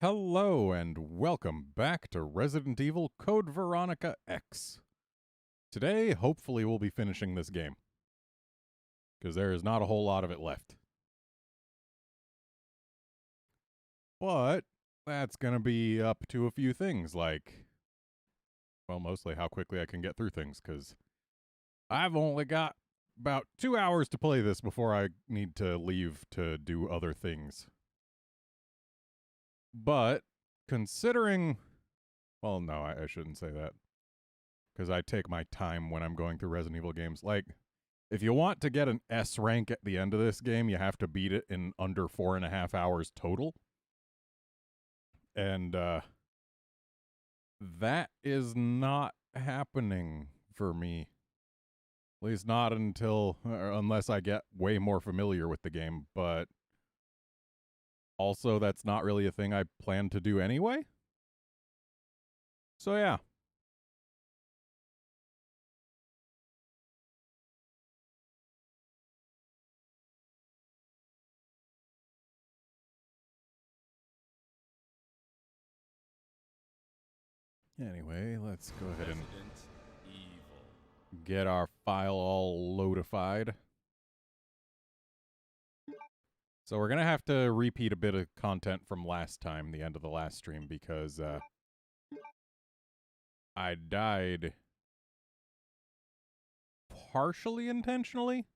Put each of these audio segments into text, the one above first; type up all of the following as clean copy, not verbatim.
Hello and welcome back to Resident Evil Code Veronica X. Today, hopefully we'll be finishing this game, because there is not a whole lot of it left. But that's going to be up to a few things, like, well, mostly how quickly I can get through things, because I've only got about 2 hours to play this before I need to leave to do other things. But considering, well, no, I shouldn't say that, because I take my time when I'm going through Resident Evil games. Like, if you want to get an S rank at the end of this game, you have to beat it in under 4.5 hours total. And that is not happening for me. At least not until, unless I get way more familiar with the game. But also, that's not really a thing I plan to do anyway. So yeah. Anyway, let's go ahead and get our file all loadified. So we're going to have to repeat a bit of content from last time, the end of the last stream, because I died partially intentionally.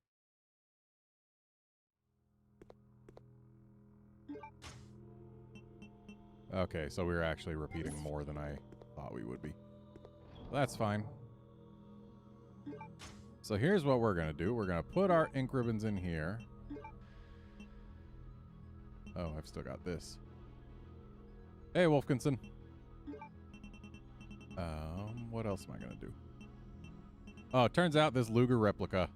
Okay, so we were actually repeating more than I thought we would be. That's fine. So here's what we're going to do. We're going to put our ink ribbons in here. Oh, I've still got this. Hey, Wolfkinson. What else am I going to do? Oh, it turns out this Luger replica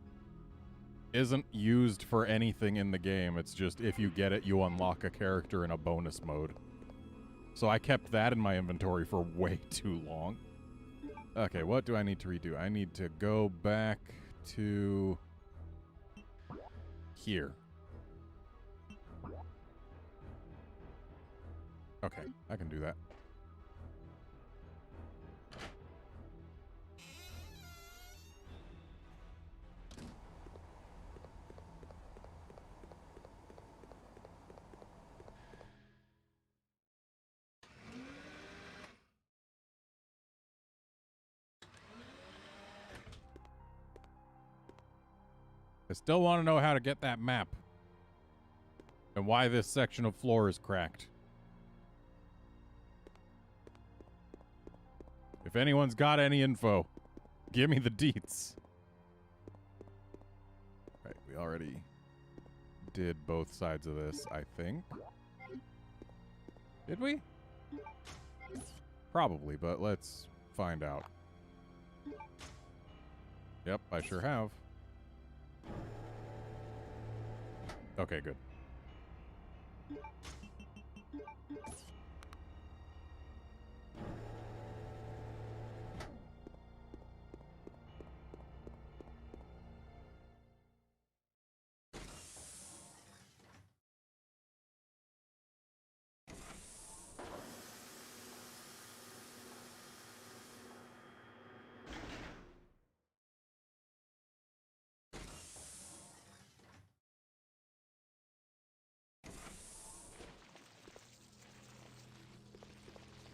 isn't used for anything in the game. It's just if you get it, you unlock a character in a bonus mode. So I kept that in my inventory for way too long. Okay, what do I need to redo? I need to go back to here. Okay, I can do that. I still want to know how to get that map. And why this section of floor is cracked. If anyone's got any info, give me the deets. Right, we already did both sides of this, I think. Did we? Probably, but let's find out. Yep, I sure have. Okay, good.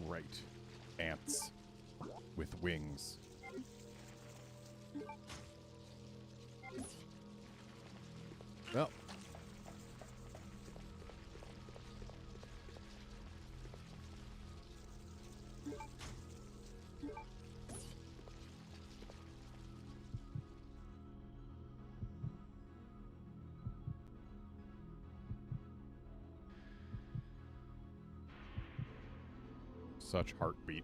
Right. Ants. With wings. Well. Such heartbeat.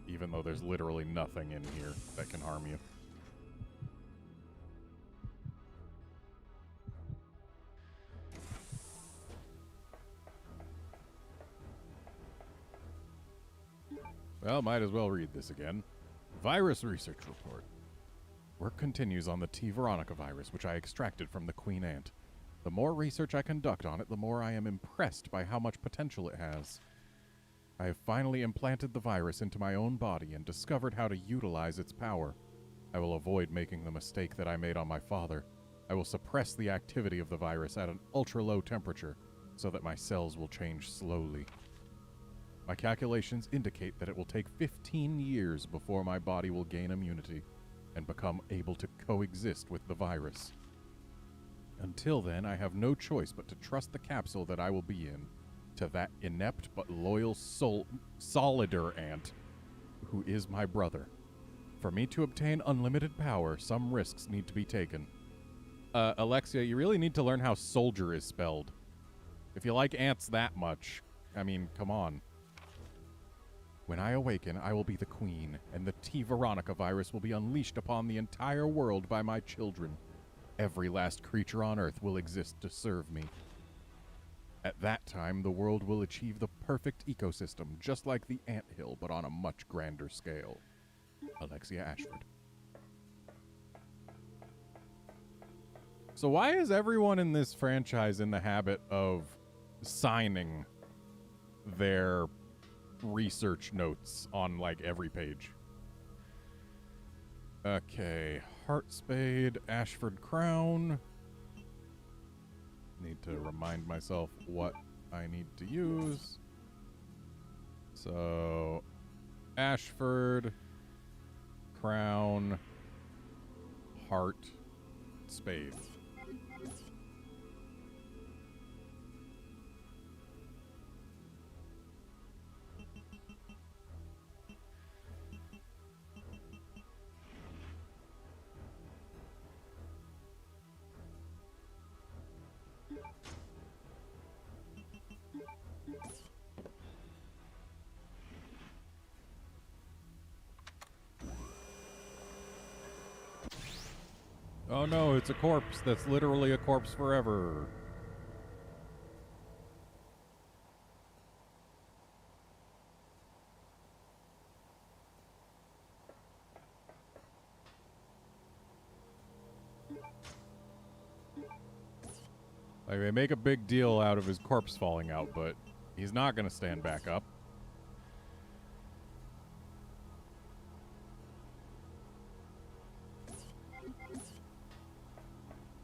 Even though there's literally nothing in here that can harm you. Well, might as well read this again. Virus research report. Work continues on the T. Veronica virus, which I extracted from the Queen Ant. The more research I conduct on it, the more I am impressed by how much potential it has. I have finally implanted the virus into my own body and discovered how to utilize its power. I will avoid making the mistake that I made on my father. I will suppress the activity of the virus at an ultra-low temperature so that my cells will change slowly. My calculations indicate that it will take 15 years before my body will gain immunity and become able to coexist with the virus. Until then, I have no choice but to trust the capsule that I will be in to that inept but loyal solider ant who is my brother. For me to obtain unlimited power, some risks need to be taken. Alexia, you really need to learn how soldier is spelled. If you like ants that much, I mean, come on. When I awaken, I will be the queen, and the T. Veronica virus will be unleashed upon the entire world by my children. Every last creature on Earth will exist to serve me. At that time, the world will achieve the perfect ecosystem, just like the anthill, but on a much grander scale. Alexia Ashford. So why is everyone in this franchise in the habit of signing their research notes on, like, every page? Okay, Heart Spade, Ashford Crown. Need to remind myself what I need to use. So, Ashford, Crown, Heart, Spade. Oh no, it's a corpse that's literally a corpse forever. Like, they make a big deal out of his corpse falling out, but he's not gonna stand back up.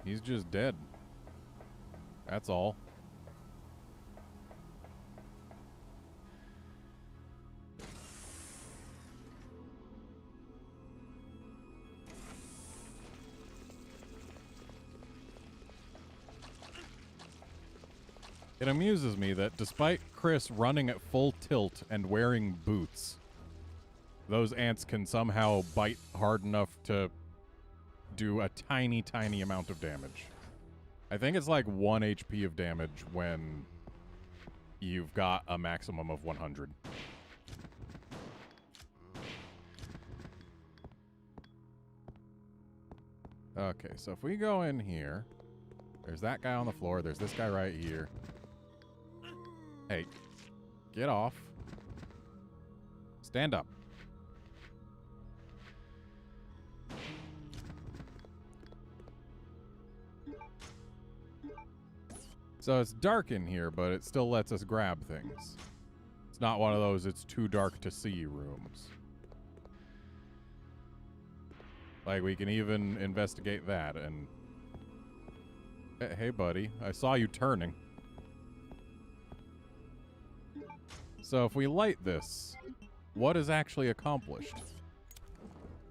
He's just dead. That's all. It amuses me that despite Chris running at full tilt and wearing boots, those ants can somehow bite hard enough to do a tiny, tiny amount of damage. I think it's like 1 HP of damage when you've got a maximum of 100. Okay, so if we go in here, there's that guy on the floor, there's this guy right here. Hey, get off. Stand up. So it's dark in here, but it still lets us grab things. It's not one of those it's too dark to see rooms. Like, we can even investigate that and... Hey, buddy, I saw you turning. So if we light this, what is actually accomplished?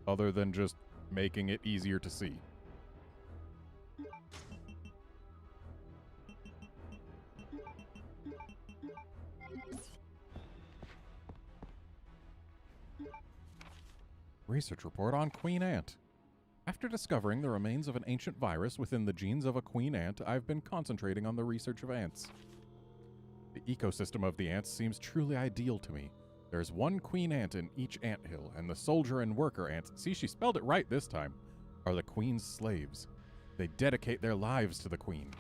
Other than just making it easier to see. Research report on Queen Ant. After discovering the remains of an ancient virus within the genes of a queen ant, I've been concentrating on the research of ants. The ecosystem of the ants seems truly ideal to me. There's one queen ant in each anthill, and the soldier and worker ants, see, she spelled it right this time, are the queen's slaves. They dedicate their lives to the queen.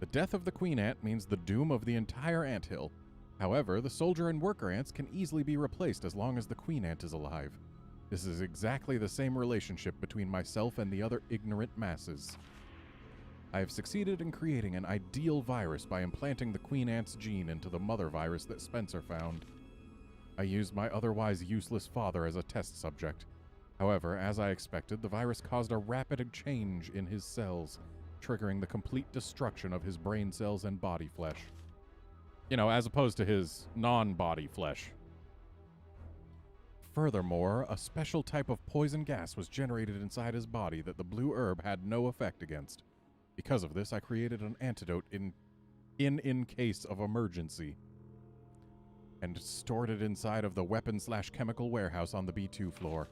The death of the queen ant means the doom of the entire anthill. However, the soldier and worker ants can easily be replaced as long as the queen ant is alive. This is exactly the same relationship between myself and the other ignorant masses. I have succeeded in creating an ideal virus by implanting the Queen Ant's gene into the mother virus that Spencer found. I used my otherwise useless father as a test subject. However, as I expected, the virus caused a rapid change in his cells, triggering the complete destruction of his brain cells and body flesh. You know, as opposed to his non-body flesh. Furthermore, a special type of poison gas was generated inside his body that the blue herb had no effect against. Because of this, I created an antidote in case of emergency, and stored it inside of the weapon/chemical warehouse on the B2 floor.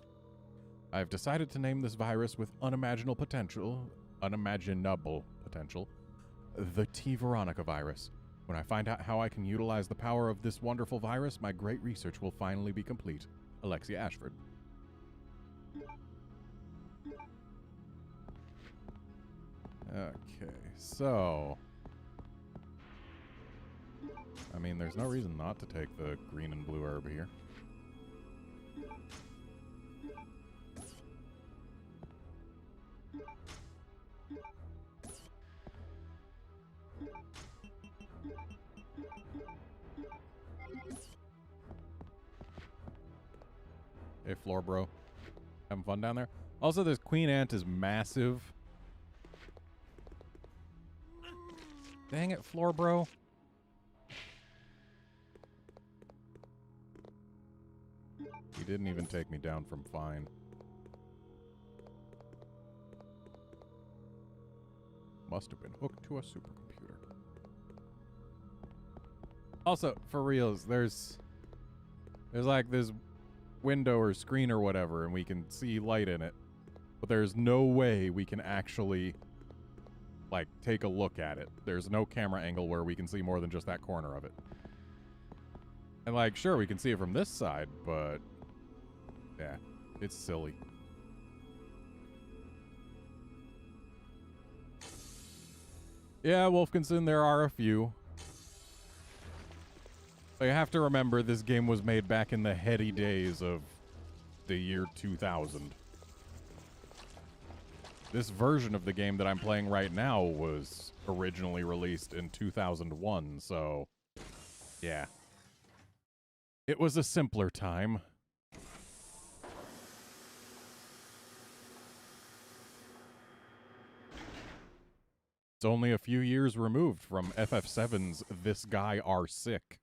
I have decided to name this virus with unimaginable potential, the T. Veronica virus. When I find out how I can utilize the power of this wonderful virus, my great research will finally be complete. Alexia Ashford. Okay, so... I mean, there's no reason not to take the green and blue herb here. Hey, floor bro. Having fun down there? Also, this Queen Ant is massive. Dang it, floor bro. He didn't even take me down from fine. Must have been hooked to a supercomputer. Also, for reals, there's like this window or screen or whatever, and we can see light in it. But there's no way we can actually, like, take a look at it. There's no camera angle where we can see more than just that corner of it. And, like, sure, we can see it from this side, but... yeah, it's silly. Yeah, Wolfkinson, there are a few. But you have to remember, this game was made back in the heady days of the year 2000. This version of the game that I'm playing right now was originally released in 2001, so... yeah. It was a simpler time. It's only a few years removed from FF7's This Guy Are Sick.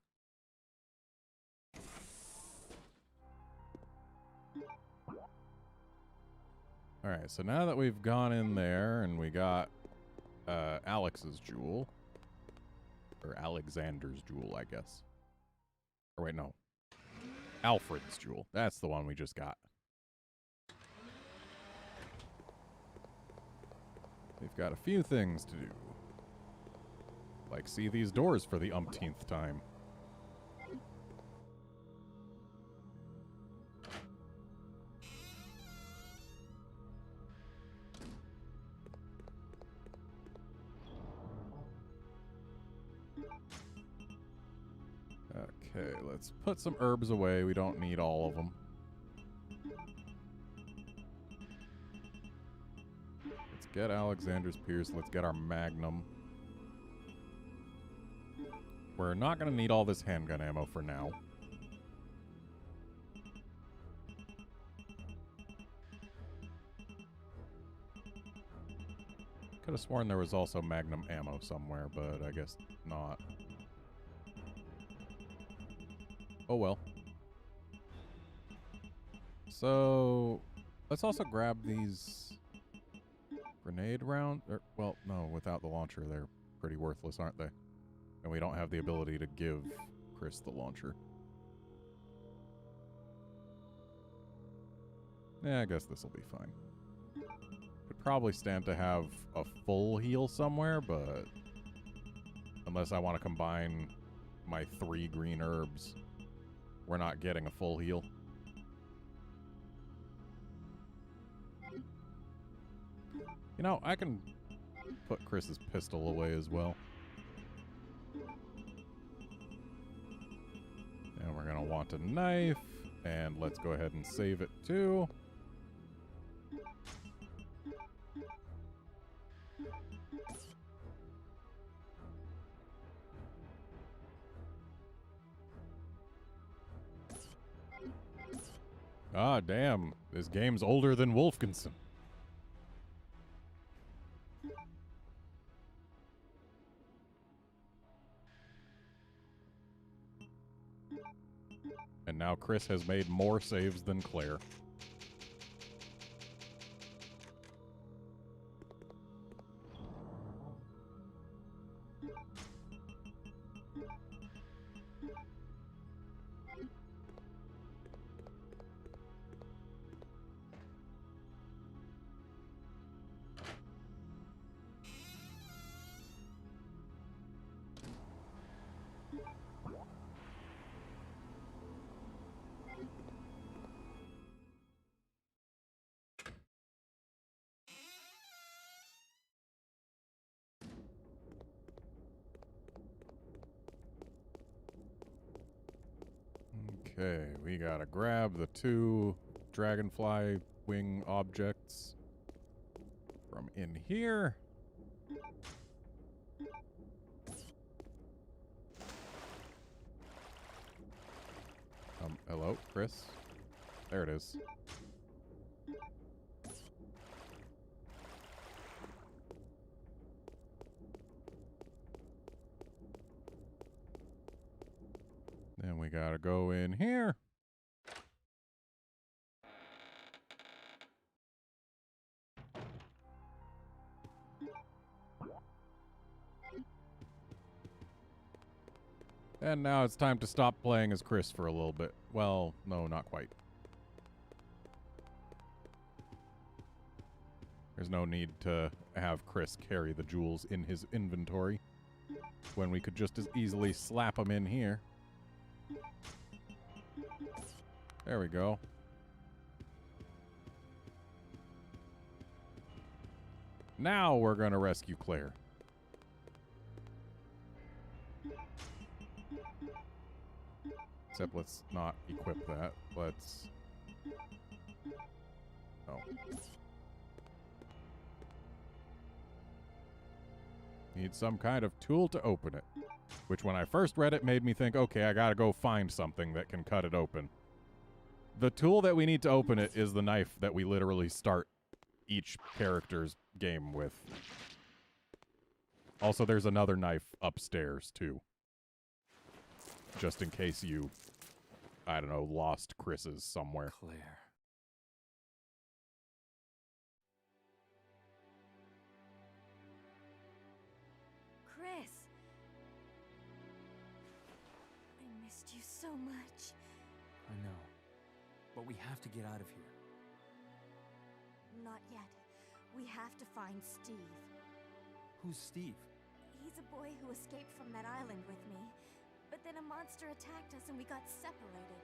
Alright, so now that we've gone in there and we got Alex's jewel, or Alexander's jewel, I guess. Or wait, no. Alfred's jewel. That's the one we just got. We've got a few things to do. Like see these doors for the umpteenth time. Okay, let's put some herbs away. We don't need all of them. Let's get Alexander's Pierce. Let's get our Magnum. We're not going to need all this handgun ammo for now. Could have sworn there was also Magnum ammo somewhere, but I guess not. Oh well. So, let's also grab these grenade rounds. Well, no, without the launcher, they're pretty worthless, aren't they? And we don't have the ability to give Chris the launcher. Yeah, I guess this will be fine. Could probably stand to have a full heal somewhere, but unless I want to combine my 3 green herbs, we're not getting a full heal. You know, I can put Chris's pistol away as well. And we're going to want a knife. And let's go ahead and save it too. Ah, damn. This game's older than Wolfkinson. And now Chris has made more saves than Claire. Okay, we gotta grab the 2 dragonfly wing objects from in here. Hello, Chris? There it is. Then we gotta go in here. And now it's time to stop playing as Chris for a little bit. Well, no, not quite. There's no need to have Chris carry the jewels in his inventory when we could just as easily slap them in here. There we go. Now we're gonna rescue Claire. Except let's not equip that. Let's... Oh. Need some kind of tool to open it. Which when I first read it made me think, okay, I gotta go find something that can cut it open. The tool that we need to open it is the knife that we literally start each character's game with. Also, there's another knife upstairs, too. Just in case you, I don't know, lost Chris's somewhere. Claire. Chris. I missed you so much. I know. But we have to get out of here. Not yet. We have to find Steve. Who's Steve? He's a boy who escaped from that island with me. But then a monster attacked us and we got separated.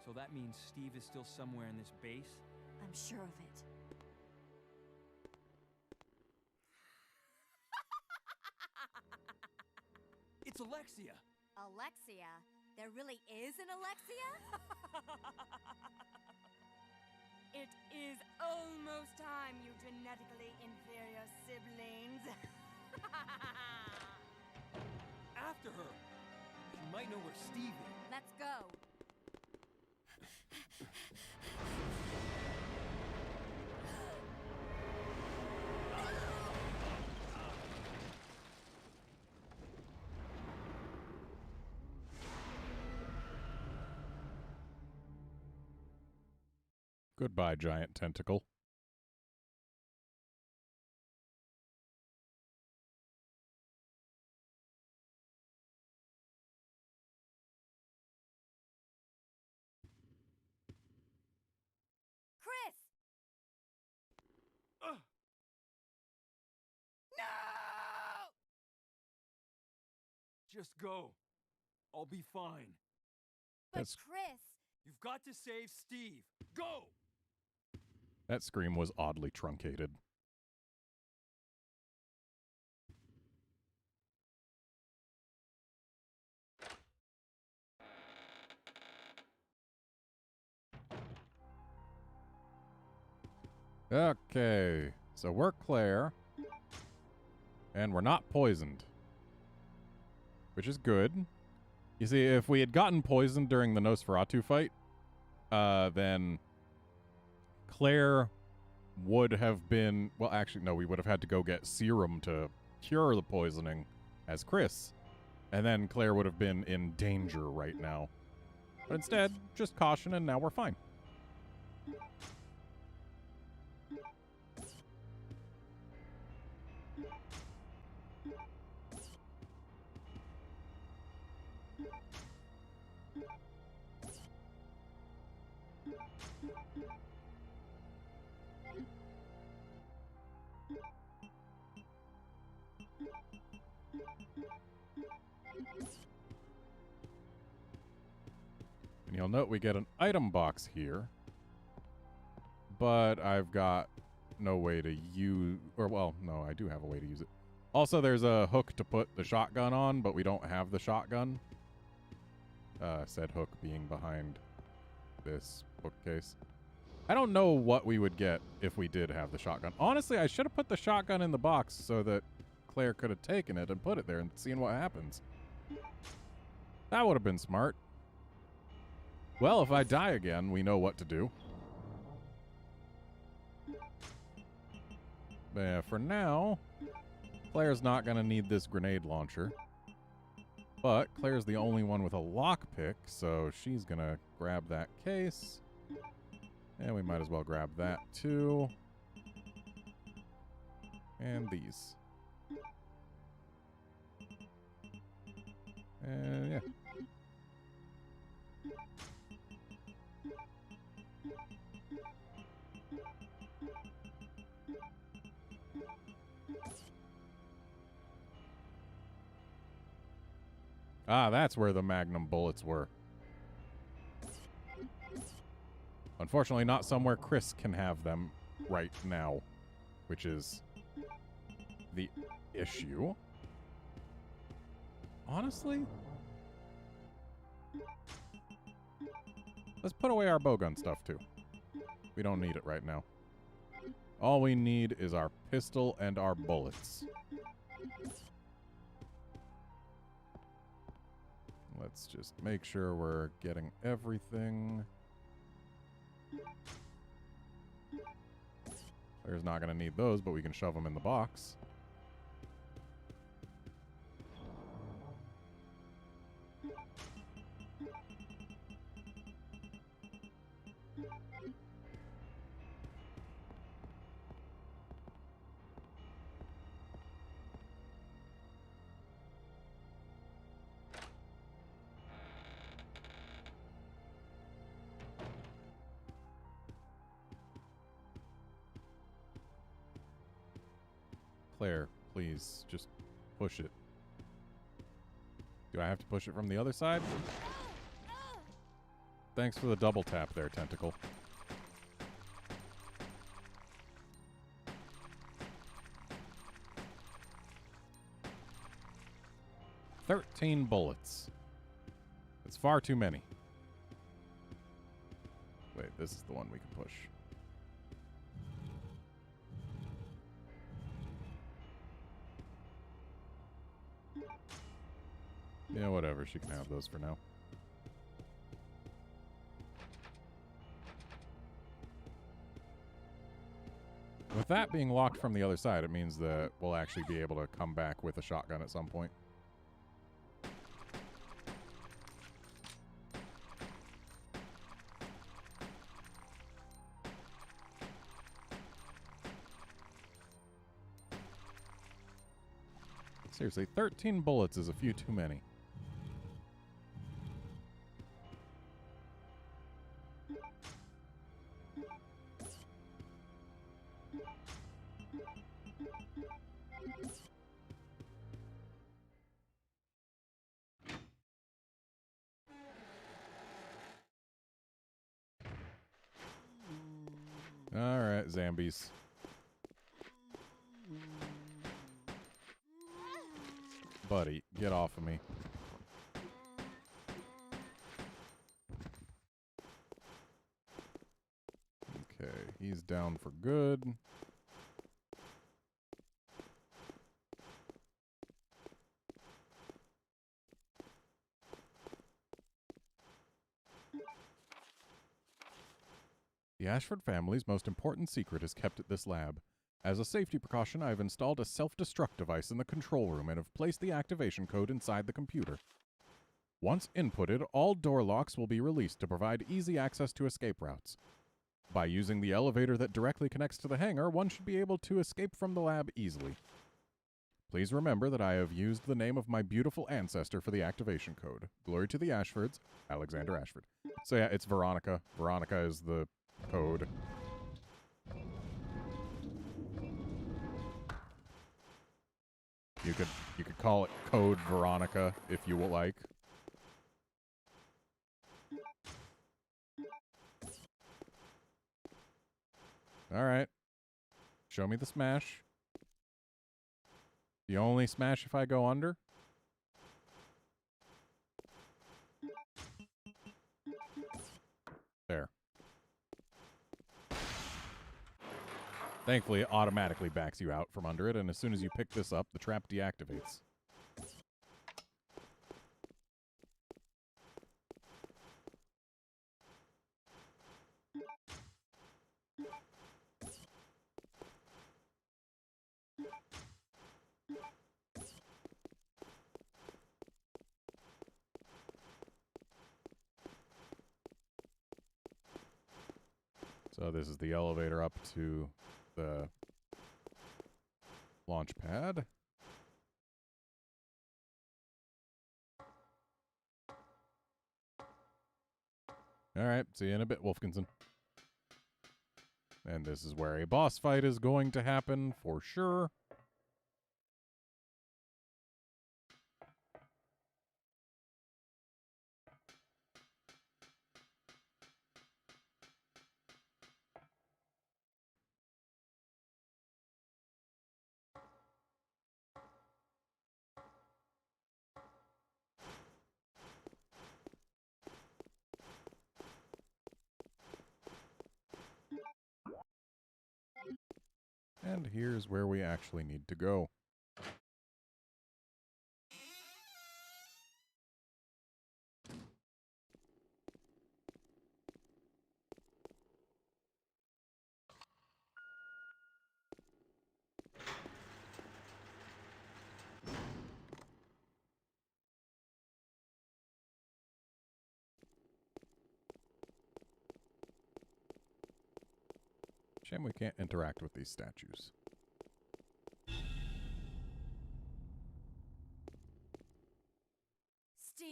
So that means Steve is still somewhere in this base? I'm sure of it. It's Alexia! Alexia? There really is an Alexia? It is almost time, you genetically inferior siblings. After her! She might know where Steve is. Let's go. Goodbye, giant tentacle. Chris! No! Just go. I'll be fine. But That's- Chris! You've got to save Steve. Go! That scream was oddly truncated. Okay, so we're Claire. And we're not poisoned. Which is good. You see, if we had gotten poisoned during the Nosferatu fight, then Claire would have been... Well, actually, no, we would have had to go get serum to cure the poisoning as Chris. And then Claire would have been in danger right now. But instead, just caution, and now we're fine. And you'll note we get an item box here. But I've got no way to use... Or, well, no, I do have a way to use it. Also, there's a hook to put the shotgun on, but we don't have the shotgun. Said hook being behind this bookcase. I don't know what we would get if we did have the shotgun. Honestly, I should have put the shotgun in the box so that Claire could have taken it and put it there and seen what happens. That would have been smart. Well, if I die again, we know what to do. But yeah, for now, Claire's not going to need this grenade launcher. But Claire's the only one with a lockpick, so she's going to grab that case. And we might as well grab that too. And these. And yeah. Ah, that's where the Magnum bullets were. Unfortunately, not somewhere Chris can have them right now, which is the issue. Honestly, let's put away our bowgun stuff, too. We don't need it right now. All we need is our pistol and our bullets. Let's just make sure we're getting everything. Claire's not going to need those, but we can shove them in the box. Claire, please, just push it. Do I have to push it from the other side? Thanks for the double tap there, Tentacle. "13 bullets. It's far too many. Wait, this is the one we can push. Yeah, whatever. She can have those for now. With that being locked from the other side, it means that we'll actually be able to come back with a shotgun at some point. Seriously, 13 bullets is a few too many. All right, zombies. Buddy, get off of me. Okay, he's down for good. The Ashford family's most important secret is kept at this lab. As a safety precaution, I have installed a self-destruct device in the control room and have placed the activation code inside the computer. Once inputted, all door locks will be released to provide easy access to escape routes. By using the elevator that directly connects to the hangar, one should be able to escape from the lab easily. Please remember that I have used the name of my beautiful ancestor for the activation code. Glory to the Ashfords, Alexander Ashford. So yeah, it's Veronica. Veronica is the code. You could call it Code Veronica if you would like. All right. Show me the smash. You only smash if I go under? There. Thankfully, it automatically backs you out from under it, and as soon as you pick this up, the trap deactivates. So this is the elevator up to the launch pad. All right, see you in a bit, Wolfkinson. And this is where a boss fight is going to happen for sure. And here's where we actually need to go. Shame we can't interact with these statues. Steve?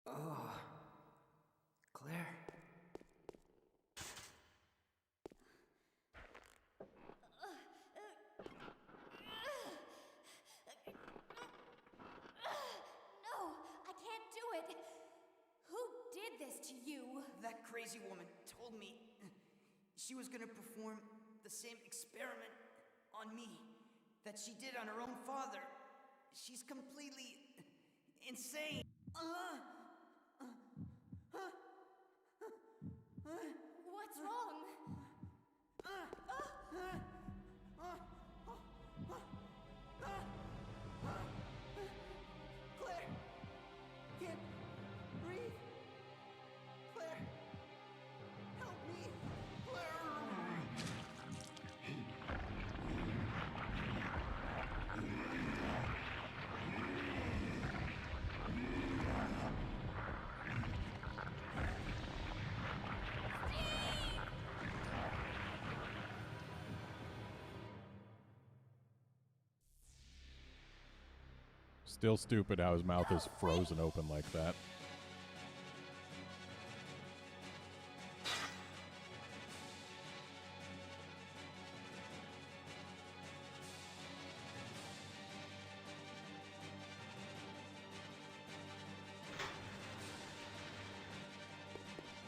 Oh, Claire. No, I can't do it. Who did this to you? That crazy woman told me she was gonna perform the same experiment on me that she did on her own father. She's completely insane. What's wrong? Claire! Can't breathe. Claire! Help me! Claire! Still stupid how his mouth is frozen open like that.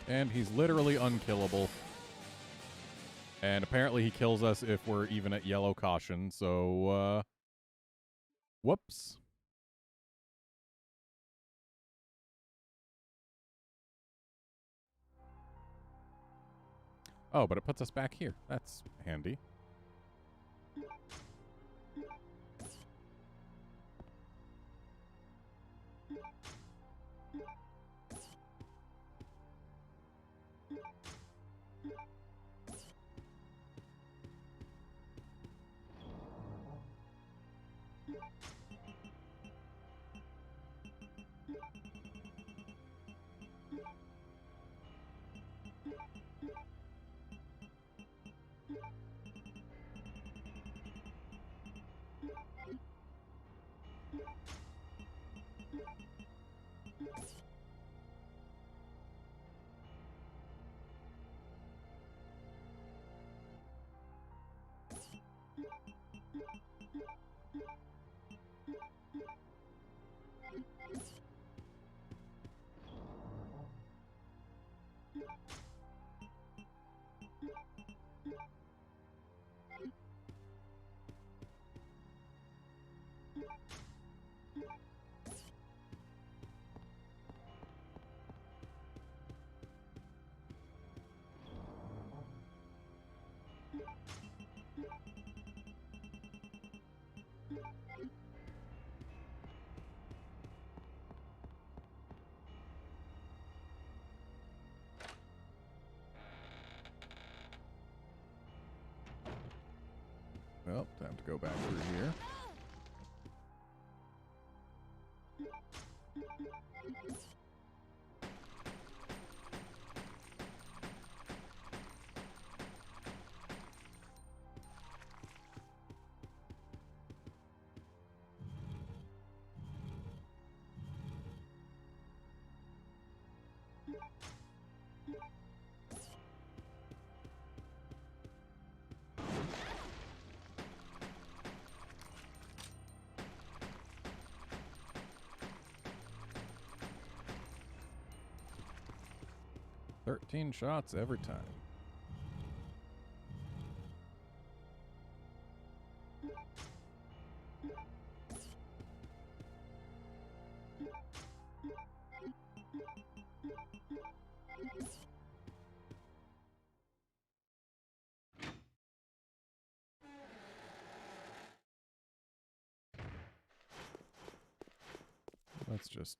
And he's literally unkillable. And apparently he kills us if we're even at yellow caution, so, whoops. Oh, but it puts us back here. That's handy. Well, time to go back through here. "13 shots every time." Let's just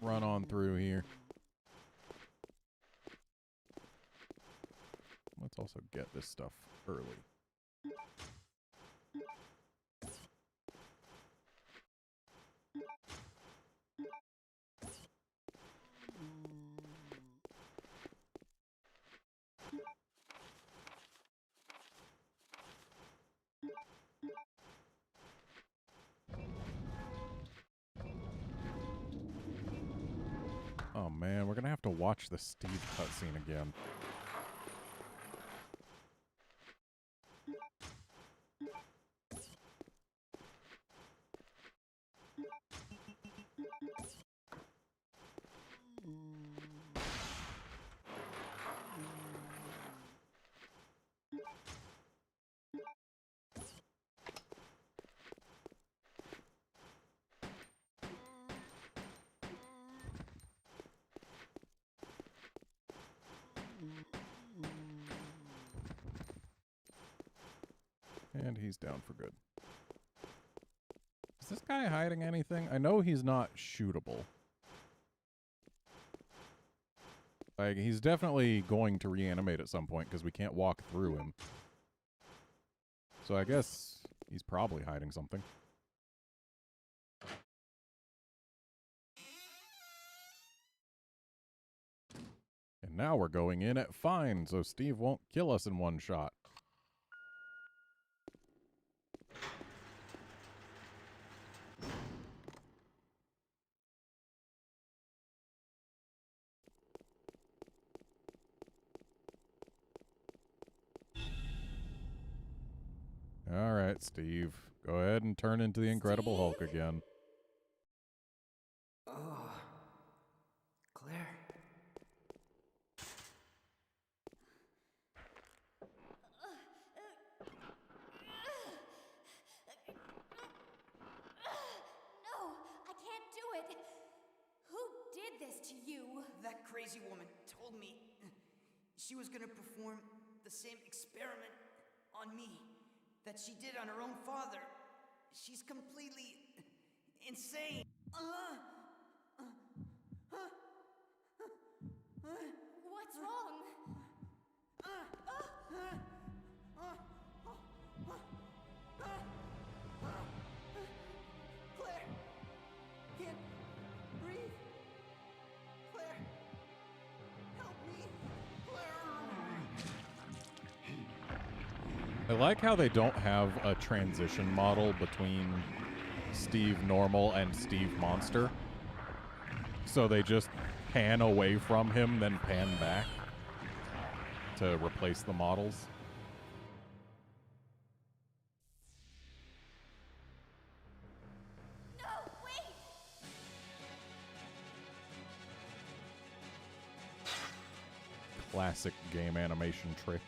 run on through here. Let's also get this stuff early. Oh man, we're gonna have to watch the Steve cutscene again. And he's down for good. Is this guy hiding anything? I know he's not shootable. Like, he's definitely going to reanimate at some point because we can't walk through him. So I guess he's probably hiding something. And now we're going in at fine, so Steve won't kill us in one shot. All right, Steve. Go ahead and turn into the Incredible Hulk again. Oh, Claire. No, I can't do it. Who did this to you? That crazy woman told me she was gonna perform the same experiment on me that she did on her own father. She's completely insane. What's wrong? Claire! Can't breathe. Claire! Help me! Claire! I like how they don't have a transition model between Steve Normal and Steve Monster. So they just pan away from him, then pan back to replace the models. No, wait! Classic game animation trick.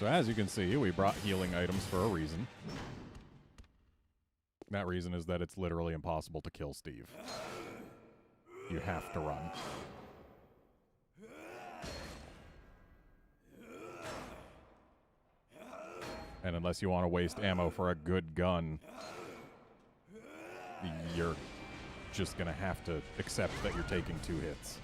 as you can see, we brought healing items for a reason. That reason is that it's literally impossible to kill Steve. You have to run. And unless you want to waste ammo for a good gun, you're just gonna have to accept that you're taking 2 hits.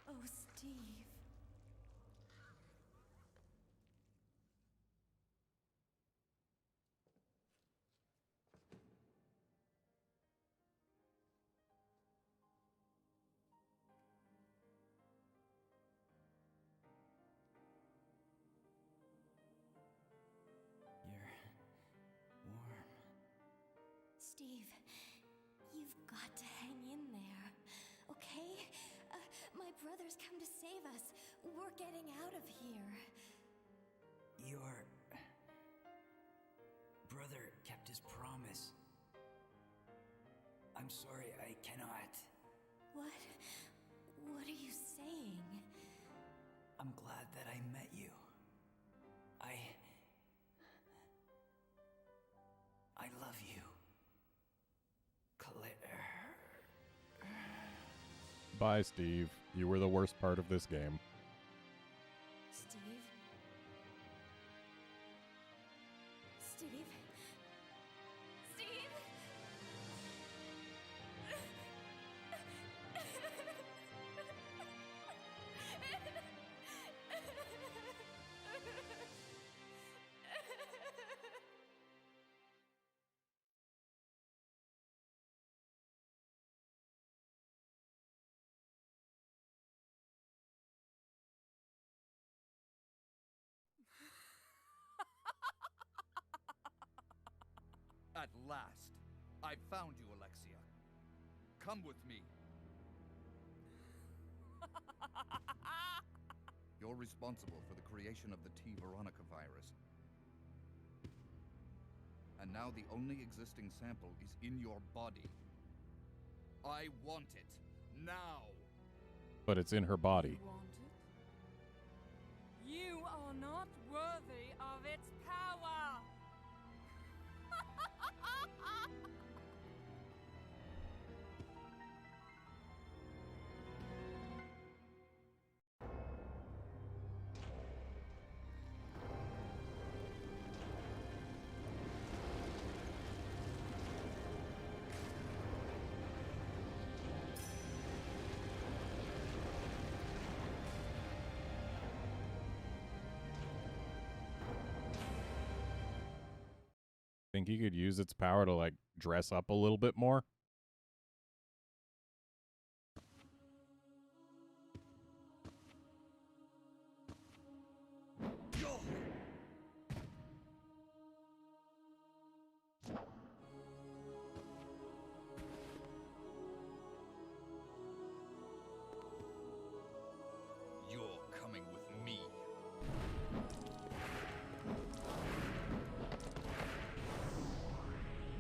Oh, Steve. You're warm. Steve, you've got to hang in there, okay? My brother's come to save us. We're getting out of here. Your brother kept his promise. I'm sorry, I cannot. What? What are you saying? I'm glad that I met you. I love you. Claire. Bye, Steve. You were the worst part of this game. Steve? Steve? Steve? At last, I've found you, Alexia. Come with me. You're responsible for the creation of the T. Veronica virus. And now the only existing sample is in your body. I want it. Now! But it's in her body. You want it? You are not worthy of its power! Think you could use its power to, like, dress up a little bit more? You're coming with me.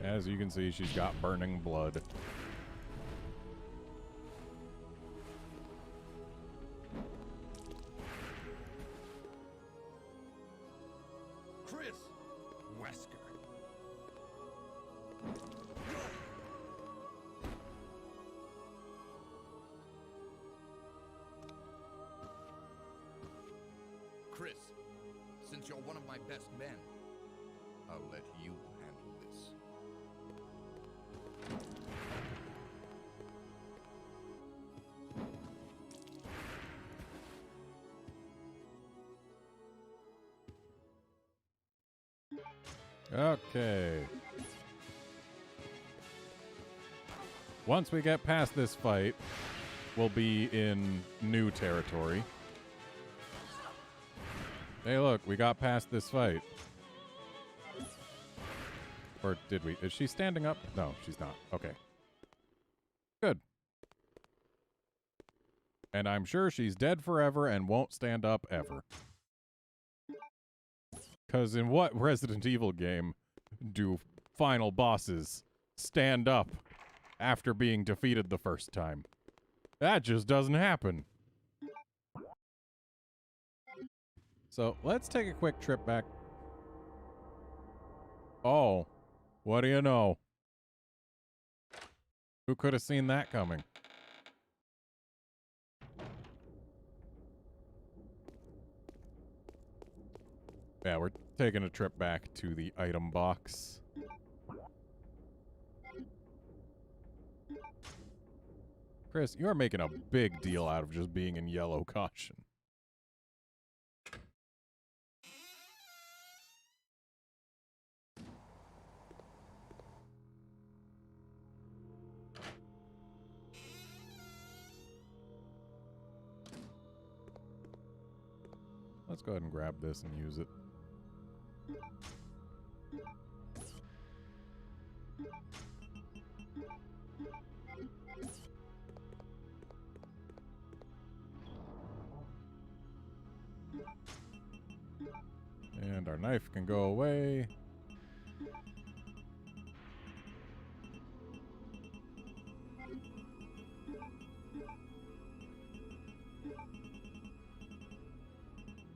As you can see, she's got burning blood. Chris! Wesker. Chris, since you're one of my best men, I'll let you handle this. Okay. Once we get past this fight, we'll be in new territory. Hey, look, we got past this fight. Or did we? Is she standing up? No, she's not. Okay. Good. And I'm sure she's dead forever and won't stand up ever. Because in what Resident Evil game do final bosses stand up after being defeated the first time? That just doesn't happen. So let's take a quick trip back. Oh, what do you know? Who could have seen that coming? Yeah, we're taking a trip back to the item box. Chris, you are making a big deal out of just being in yellow caution. Let's go ahead and grab this and use it. And our knife can go away.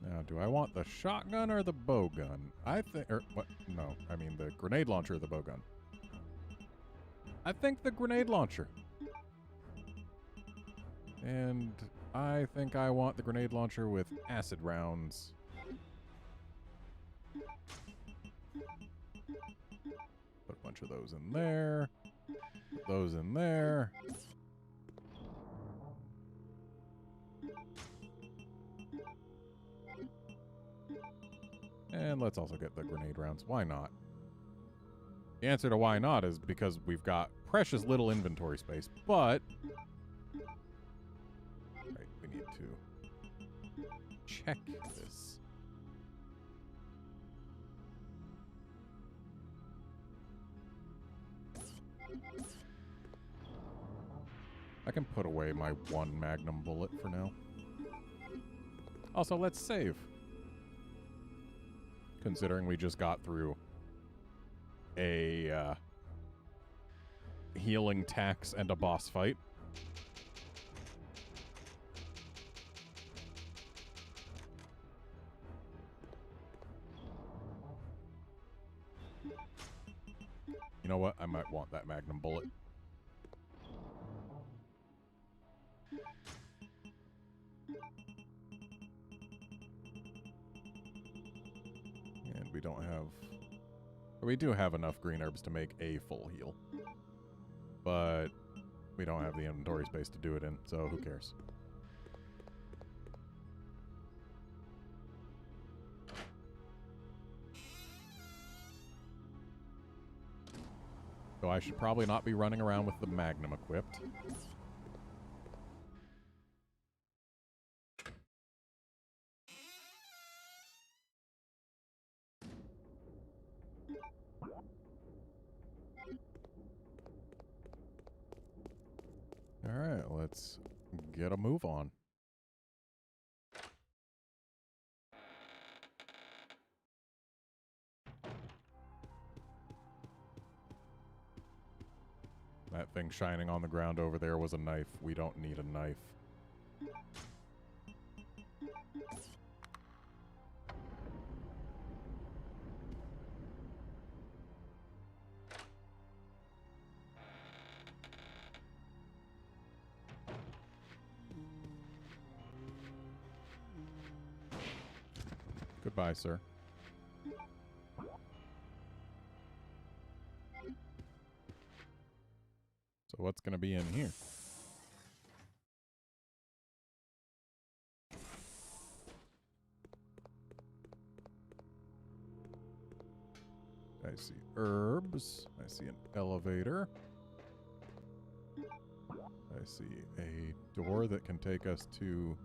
Now, do I want the shotgun or the bow gun? I think, or what? No, I mean the grenade launcher or the bow gun. I think the grenade launcher. And I think I want the grenade launcher with acid rounds. Put a bunch of those in there. Put those in there. And let's also get the grenade rounds. Why not? The answer to why not is because we've got precious little inventory space, but... Right, we need to check this. I can put away my one magnum bullet for now. Also, let's save. Considering we just got through a healing tax and a boss fight. You know what? I might want that magnum bullet. And we don't have... Or we do have enough green herbs to make a full heal. But we don't have the inventory space to do it in, so who cares? So I should probably not be running around with the Magnum equipped. Alright, let's get a move on. That thing shining on the ground over there was a knife. We don't need a knife. Goodbye, sir. So what's going to be in here? I see herbs. I see an elevator. I see a door that can take us to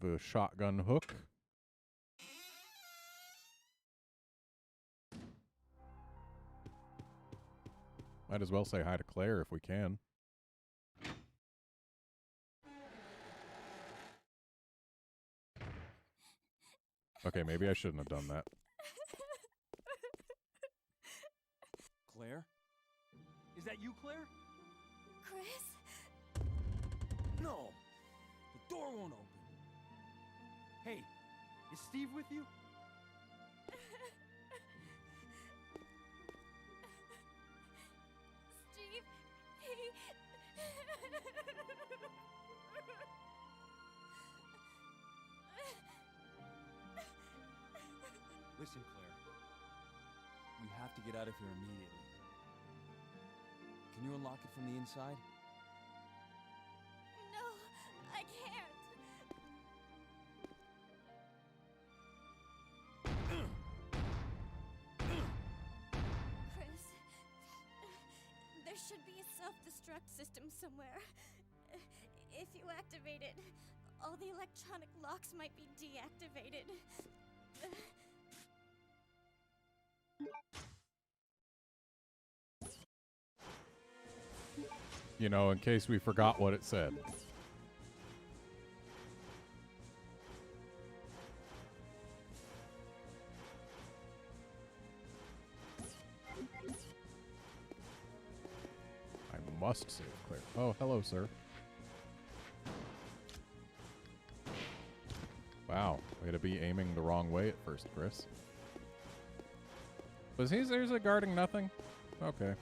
the shotgun hook. Might as well say hi to Claire if we can. Okay, maybe I shouldn't have done that. Claire? Is that you, Claire? Chris? No! The door won't open. Hey, is Steve with you? Steve, Listen, Claire. We have to get out of here immediately. Can you unlock it from the inside? No, I can't. Chris, there should be a self-destruct system somewhere. If you activate it, all the electronic locks might be deactivated. You know, in case we forgot what it said. I must save Claire. Oh, hello, sir. Wow, way to be aiming the wrong way at first, Chris. Was he seriously guarding nothing? Okay.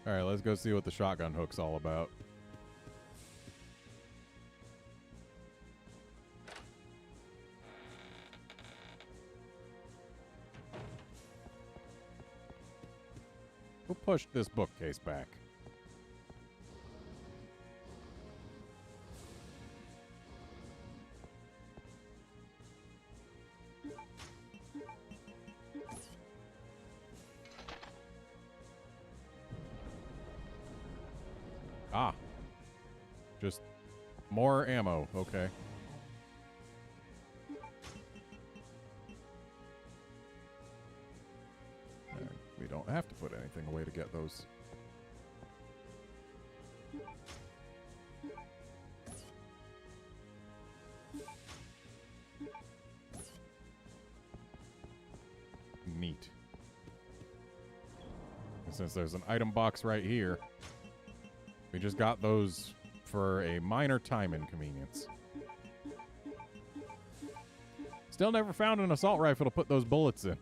Alright, let's go see what the shotgun hook's all about. Who pushed this bookcase back? Ah. Just more ammo. Okay. We don't have to put anything away to get those. Neat. And since there's an item box right here, we just got those for a minor time inconvenience. Still never found an assault rifle to put those bullets in.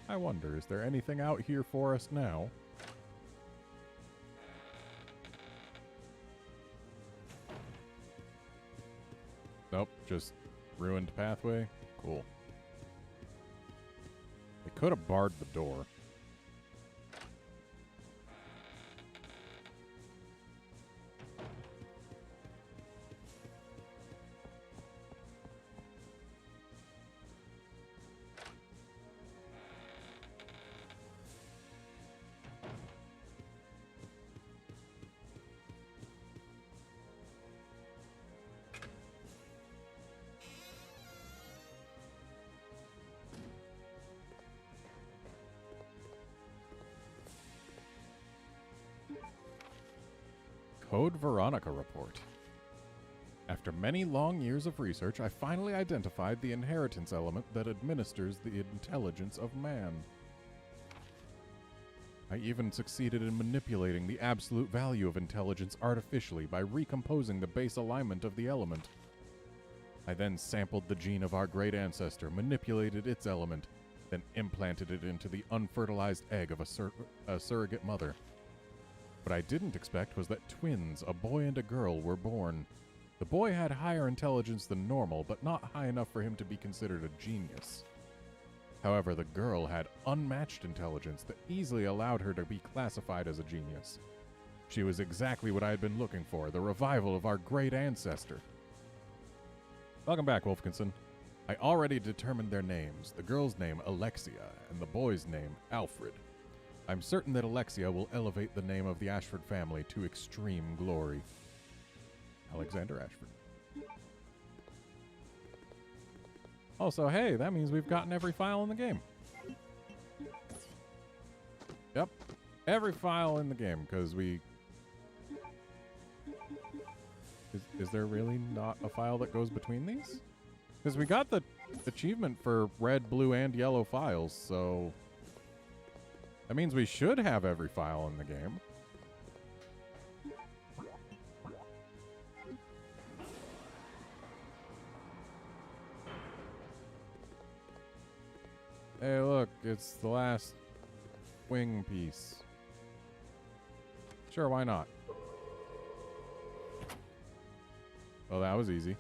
I wonder, is there anything out here for us now? Nope, just ruined pathway. Cool. They could have barred the door. Code Veronica report. After many long years of research, I finally identified the inheritance element that administers the intelligence of man. I even succeeded in manipulating the absolute value of intelligence artificially by recomposing the base alignment of the element. I then sampled the gene of our great ancestor, manipulated its element, then implanted it into the unfertilized egg of a surrogate mother. What I didn't expect was that twins, a boy and a girl, were born. The boy had higher intelligence than normal, but not high enough for him to be considered a genius. However, the girl had unmatched intelligence that easily allowed her to be classified as a genius. She was exactly what I had been looking for, the revival of our great ancestor. Welcome back, Wolfkinson. I already determined their names, the girl's name Alexia, and the boy's name Alfred. I'm certain that Alexia will elevate the name of the Ashford family to extreme glory. Alexander Ashford. Also, hey, that means we've gotten every file in the game. Yep. Every file in the game, because we... Is there really not a file that goes between these? Because we got the achievement for red, blue, and yellow files, so... That means we should have every file in the game. Hey, look, it's the last wing piece. Sure, why not? Well, that was easy.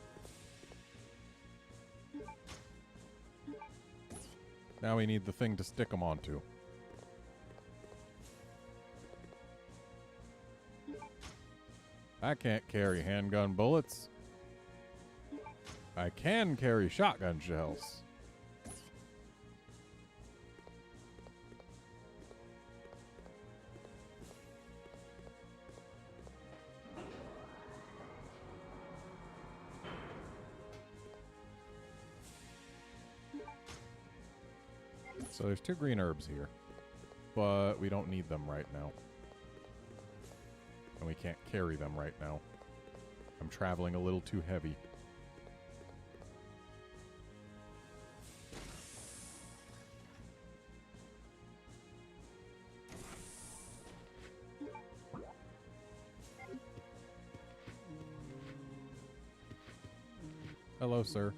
Now we need the thing to stick them onto. I can't carry handgun bullets. I can carry shotgun shells. So there's 2 green herbs here, but we don't need them right now. And we can't carry them right now. I'm traveling a little too heavy. Hello, sir.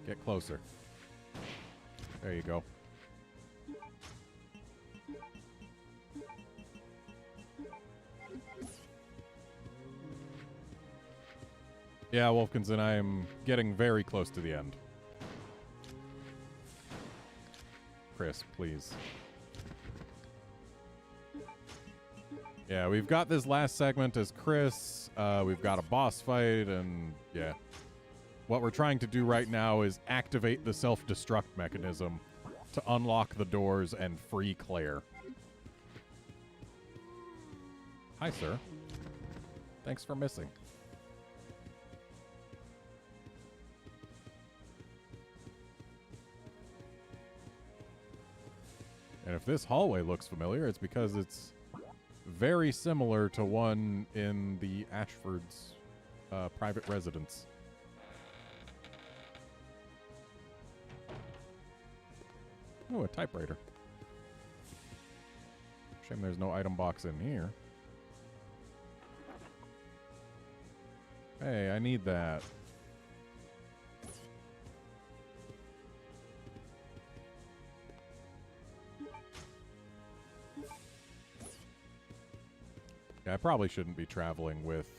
Get closer. There you go. Yeah, Wolfkinson, I am getting very close to the end. Chris, please. Yeah, we've got this last segment as Chris. We've got a boss fight, and yeah. What we're trying to do right now is activate the self-destruct mechanism to unlock the doors and free Claire. Hi, sir. Thanks for missing. And if this hallway looks familiar, it's because it's very similar to one in the Ashford's private residence. Oh, a typewriter. Shame there's no item box in here. Hey, I need that. Yeah, I probably shouldn't be traveling with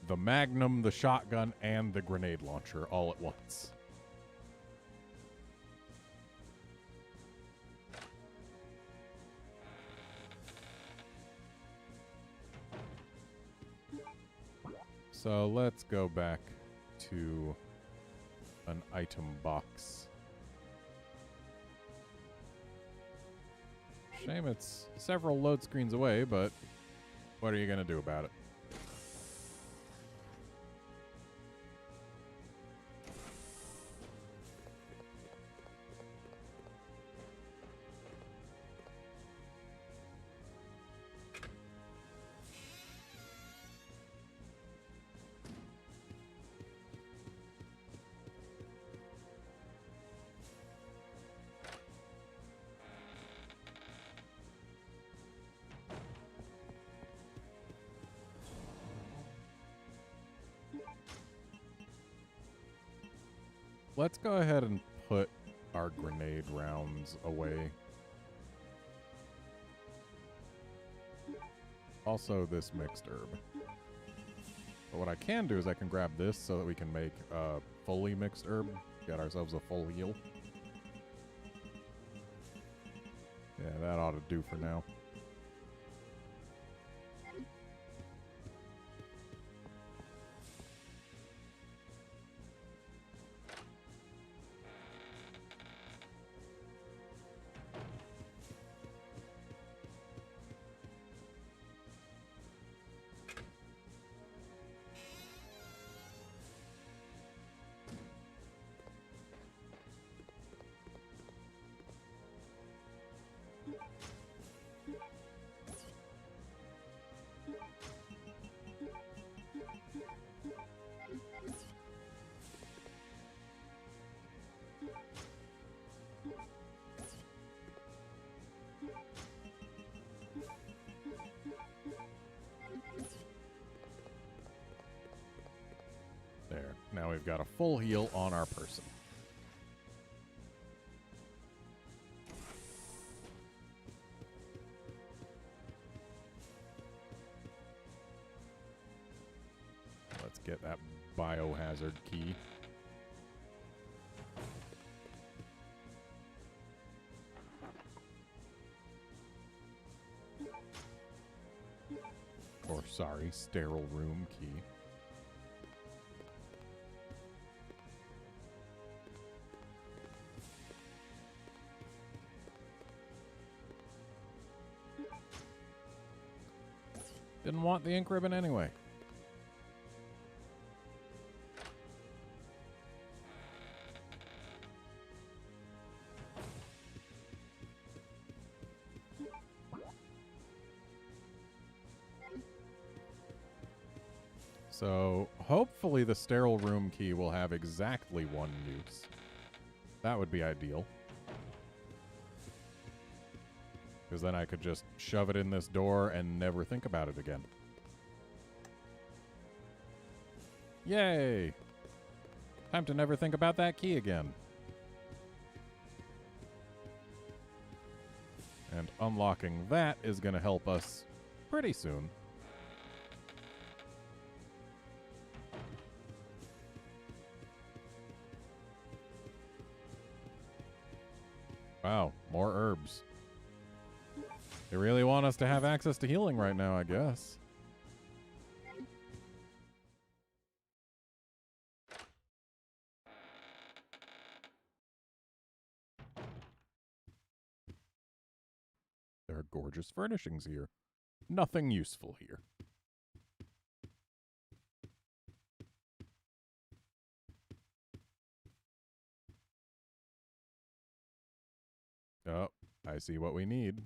the Magnum, the shotgun, and the grenade launcher all at once. So let's go back to an item box. Shame it's several load screens away, but what are you going to do about it? Let's go ahead and put our grenade rounds away. Also, this mixed herb. But what I can do is I can grab this so that we can make a fully mixed herb. Get ourselves a full heal. Yeah, that ought to do for now. There. Now we've got a full heal on our person. Let's get that biohazard key. Or, sorry, sterile room key. Didn't want the ink ribbon anyway. So, hopefully the sterile room key will have exactly one use. That would be ideal. Because then I could just shove it in this door and never think about it again. Yay! Time to never think about that key again. And unlocking that is going to help us pretty soon. Wow, more herbs. They really want us to have access to healing right now, I guess. There are gorgeous furnishings here. Nothing useful here. Oh, I see what we need.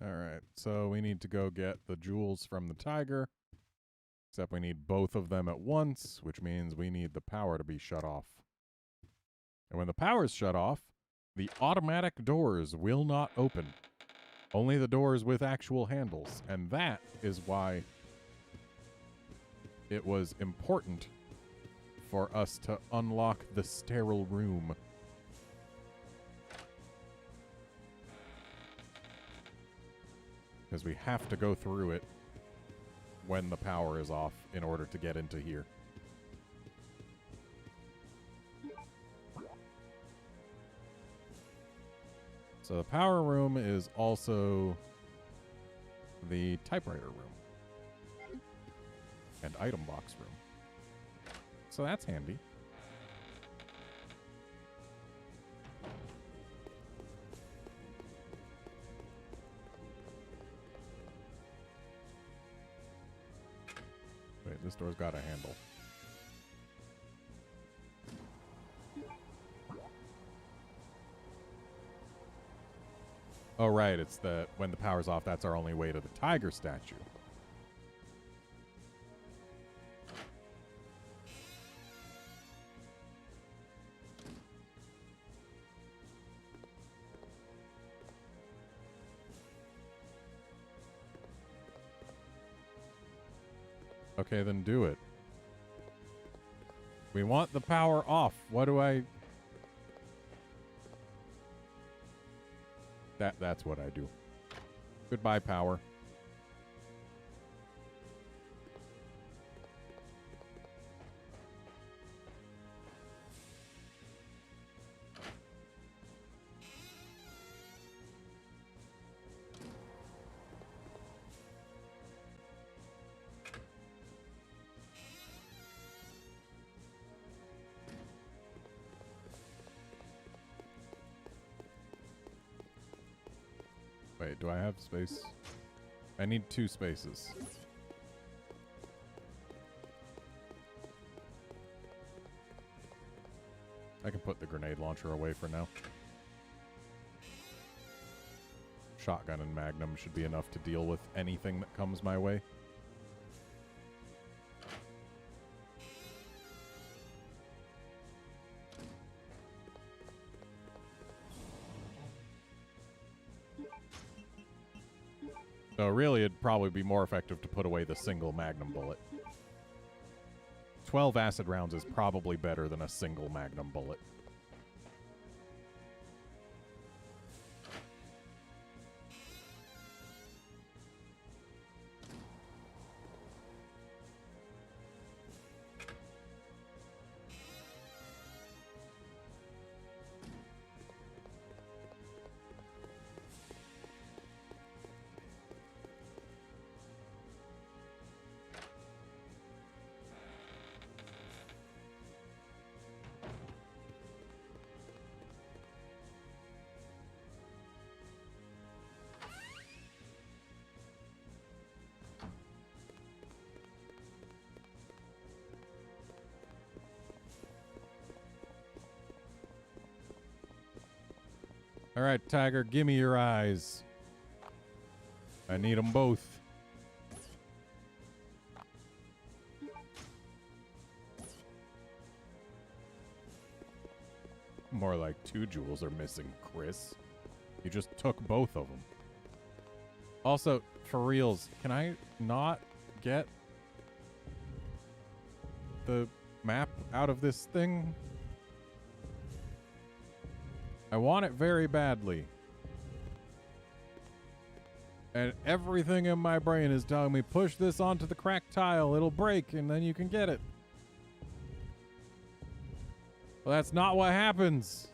Alright, so we need to go get the jewels from the tiger. Except we need both of them at once, which means we need the power to be shut off. And when the power is shut off, the automatic doors will not open. Only the doors with actual handles. And that is why it was important for us to unlock the sterile room. Because we have to go through it when the power is off in order to get into here. So the power room is also the typewriter room and item box room. So that's handy. Wait, this door's got a handle. Oh, right. It's the when the power's off, that's our only way to the tiger statue. Okay, then do it. We want the power off. What do I... That's what I do. Goodbye, power. Wait, do I have space? I need 2 spaces. I can put the grenade launcher away for now. Shotgun and magnum should be enough to deal with anything that comes my way. So really, it'd probably be more effective to put away the single magnum bullet. 12 acid rounds is probably better than a single magnum bullet. All right, Tiger, give me your eyes. I need them both. More like 2 jewels are missing, Chris. You just took both of them. Also, for reals, can I not get the map out of this thing? I want it very badly. And everything in my brain is telling me, push this onto the cracked tile, it'll break, and then you can get it. Well, that's not what happens.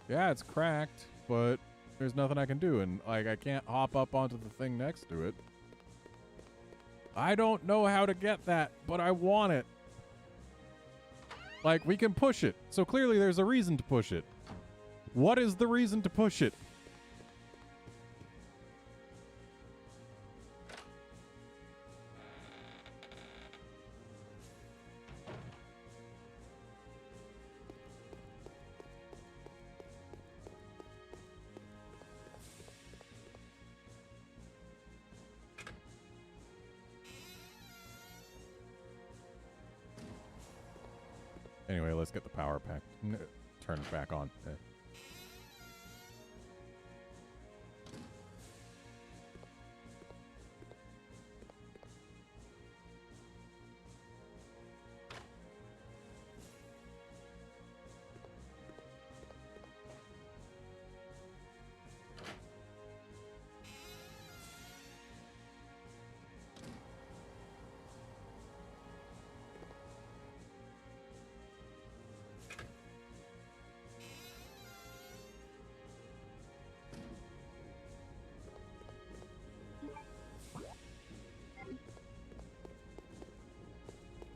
Yeah, it's cracked, but there's nothing I can do, and like I can't hop up onto the thing next to it. I don't know how to get that, but I want it. Like, we can push it. So clearly there's a reason to push it. What is the reason to push it? Anyway, let's get the power pack. Turn it back on.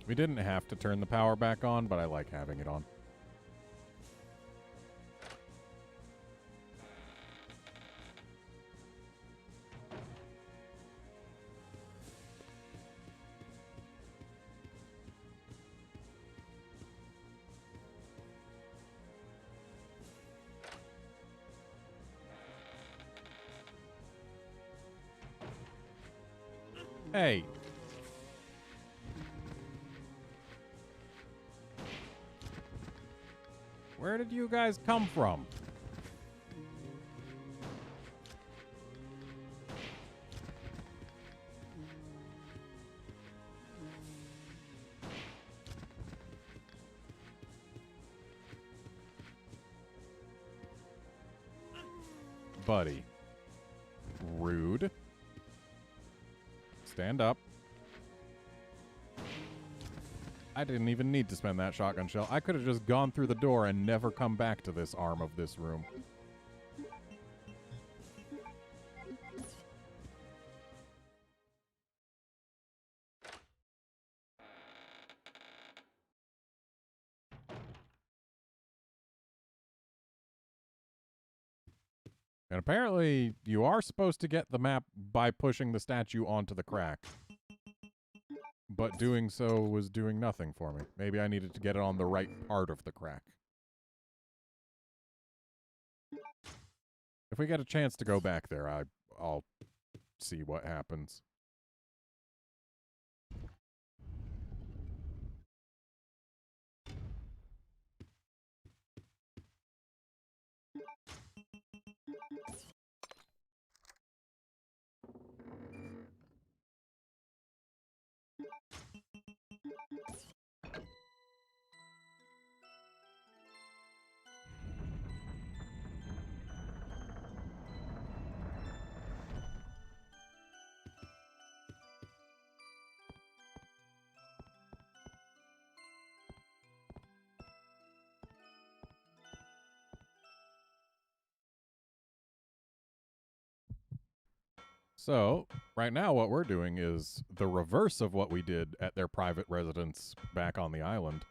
We didn't have to turn the power back on, but I like having it on. Hey. Where did you guys come from? Buddy. Rude. Stand up. I didn't even need to spend that shotgun shell. I could have just gone through the door and never come back to this arm of this room. And apparently, you are supposed to get the map by pushing the statue onto the crack. But doing so was doing nothing for me. Maybe I needed to get it on the right part of the crack. If we get a chance to go back there, I'll see what happens. So, right now what we're doing is the reverse of what we did at their private residence back on the island.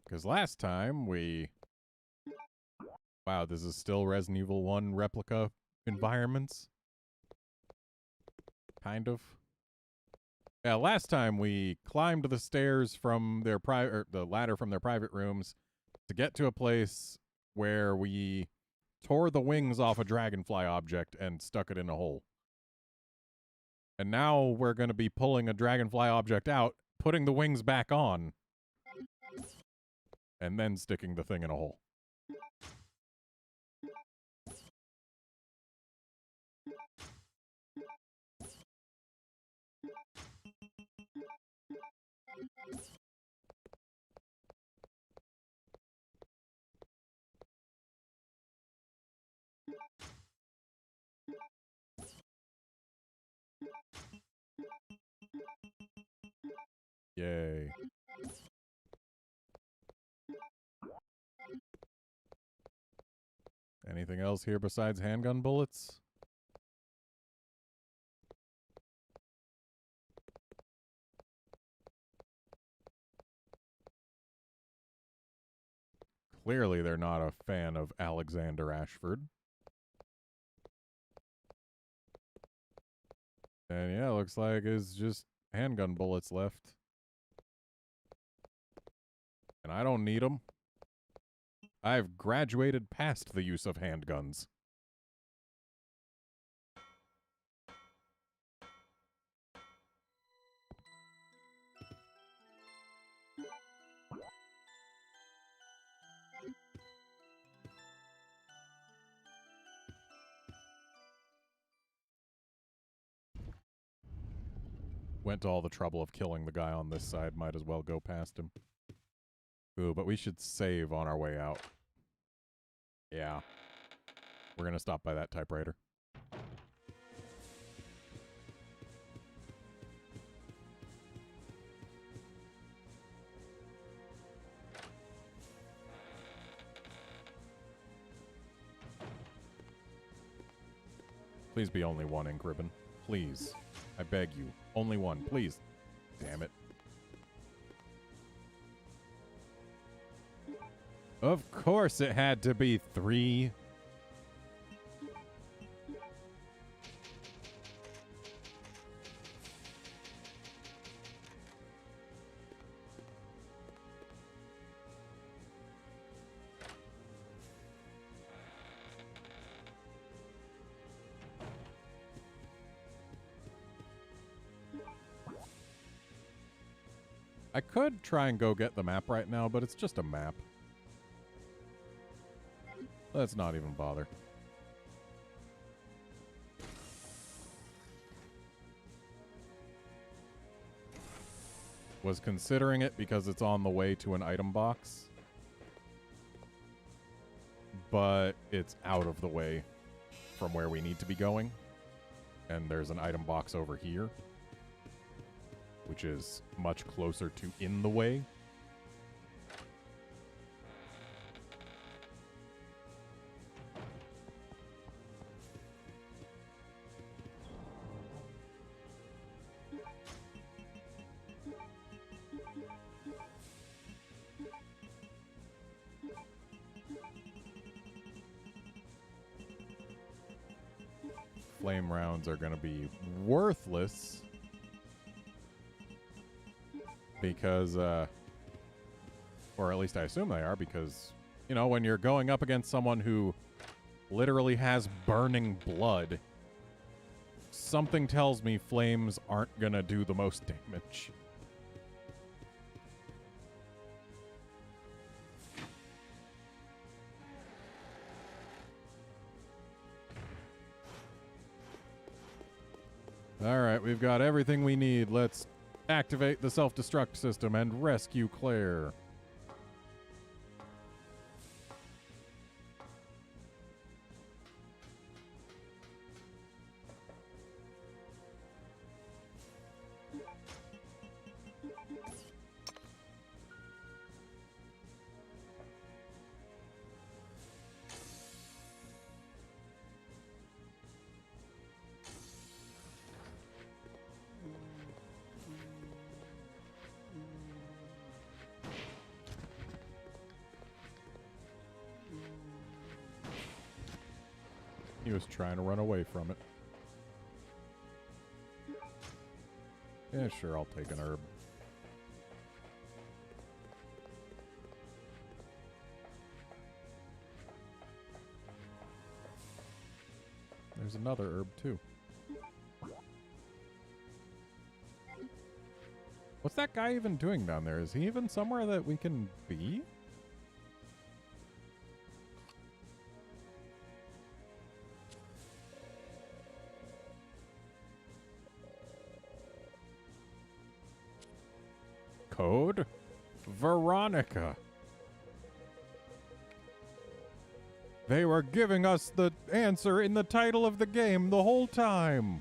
Because last time we... Wow, this is still Resident Evil 1 replica environments? Kind of. Yeah, last time we climbed the stairs from their the ladder from their private rooms to get to a place where we tore the wings off a dragonfly object and stuck it in a hole. And now we're going to be pulling a dragonfly object out, putting the wings back on, and then sticking the thing in a hole. Yay. Anything else here besides handgun bullets? Clearly they're not a fan of Alexander Ashford. And yeah, looks like it's just handgun bullets left. And I don't need them. I've graduated past the use of handguns. Went to all the trouble of killing the guy on this side. Might as well go past him. Ooh, but we should save on our way out. Yeah. We're gonna stop by that typewriter. Please be only one ink ribbon. Please. I beg you. Only one, please. Damn it. Of course it had to be 3. I could try and go get the map right now, but it's just a map. Let's not even bother. Was considering it because it's on the way to an item box. But it's out of the way from where we need to be going. And there's an item box over here, which is much closer to in the way. Flame rounds are going to be worthless because, or at least I assume they are, because, you know, when you're going up against someone who literally has burning blood, something tells me flames aren't going to do the most damage. Alright, we've got everything we need. Let's activate the self-destruct system and rescue Claire. He was trying to run away from it. Yeah, sure, I'll take an herb. There's another herb, too. What's that guy even doing down there? Is he even somewhere that we can be? Code? Veronica. They were giving us the answer in the title of the game the whole time.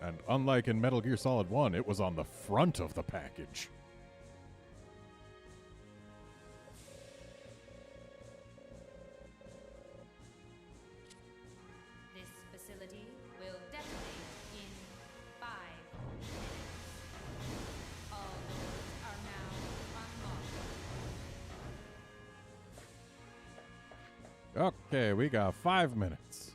And unlike in Metal Gear Solid 1, it was on the front of the package. Okay, we got 5 minutes.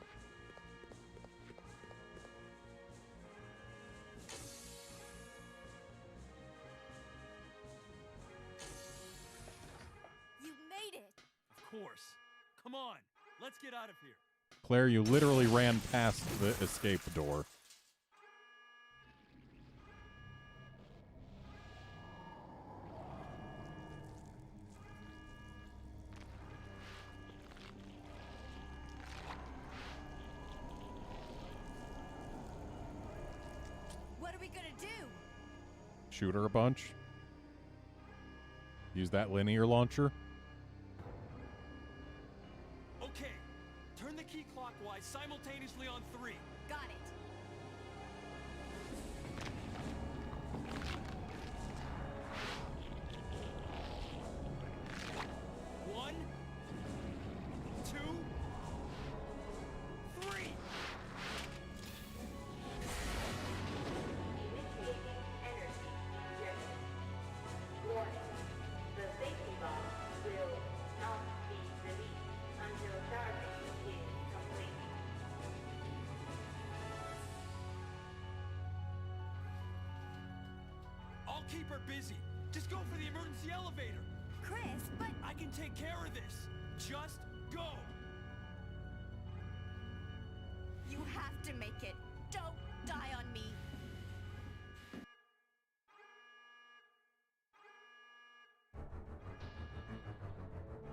You made it! Of course. Come on, let's get out of here. Claire, you literally ran past the escape door. Shoot her a bunch. Use that linear launcher. Okay, turn the key clockwise simultaneously on 3. Got it. 1, 2, 3. I'll keep her busy. Just go for the emergency elevator. Chris, but... I can take care of this. Just go. You have to make it. Don't die on me.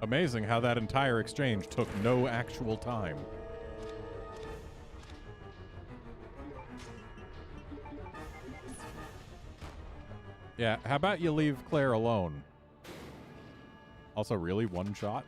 Amazing how that entire exchange took no actual time. Yeah, how about you leave Claire alone? Also, really? One shot?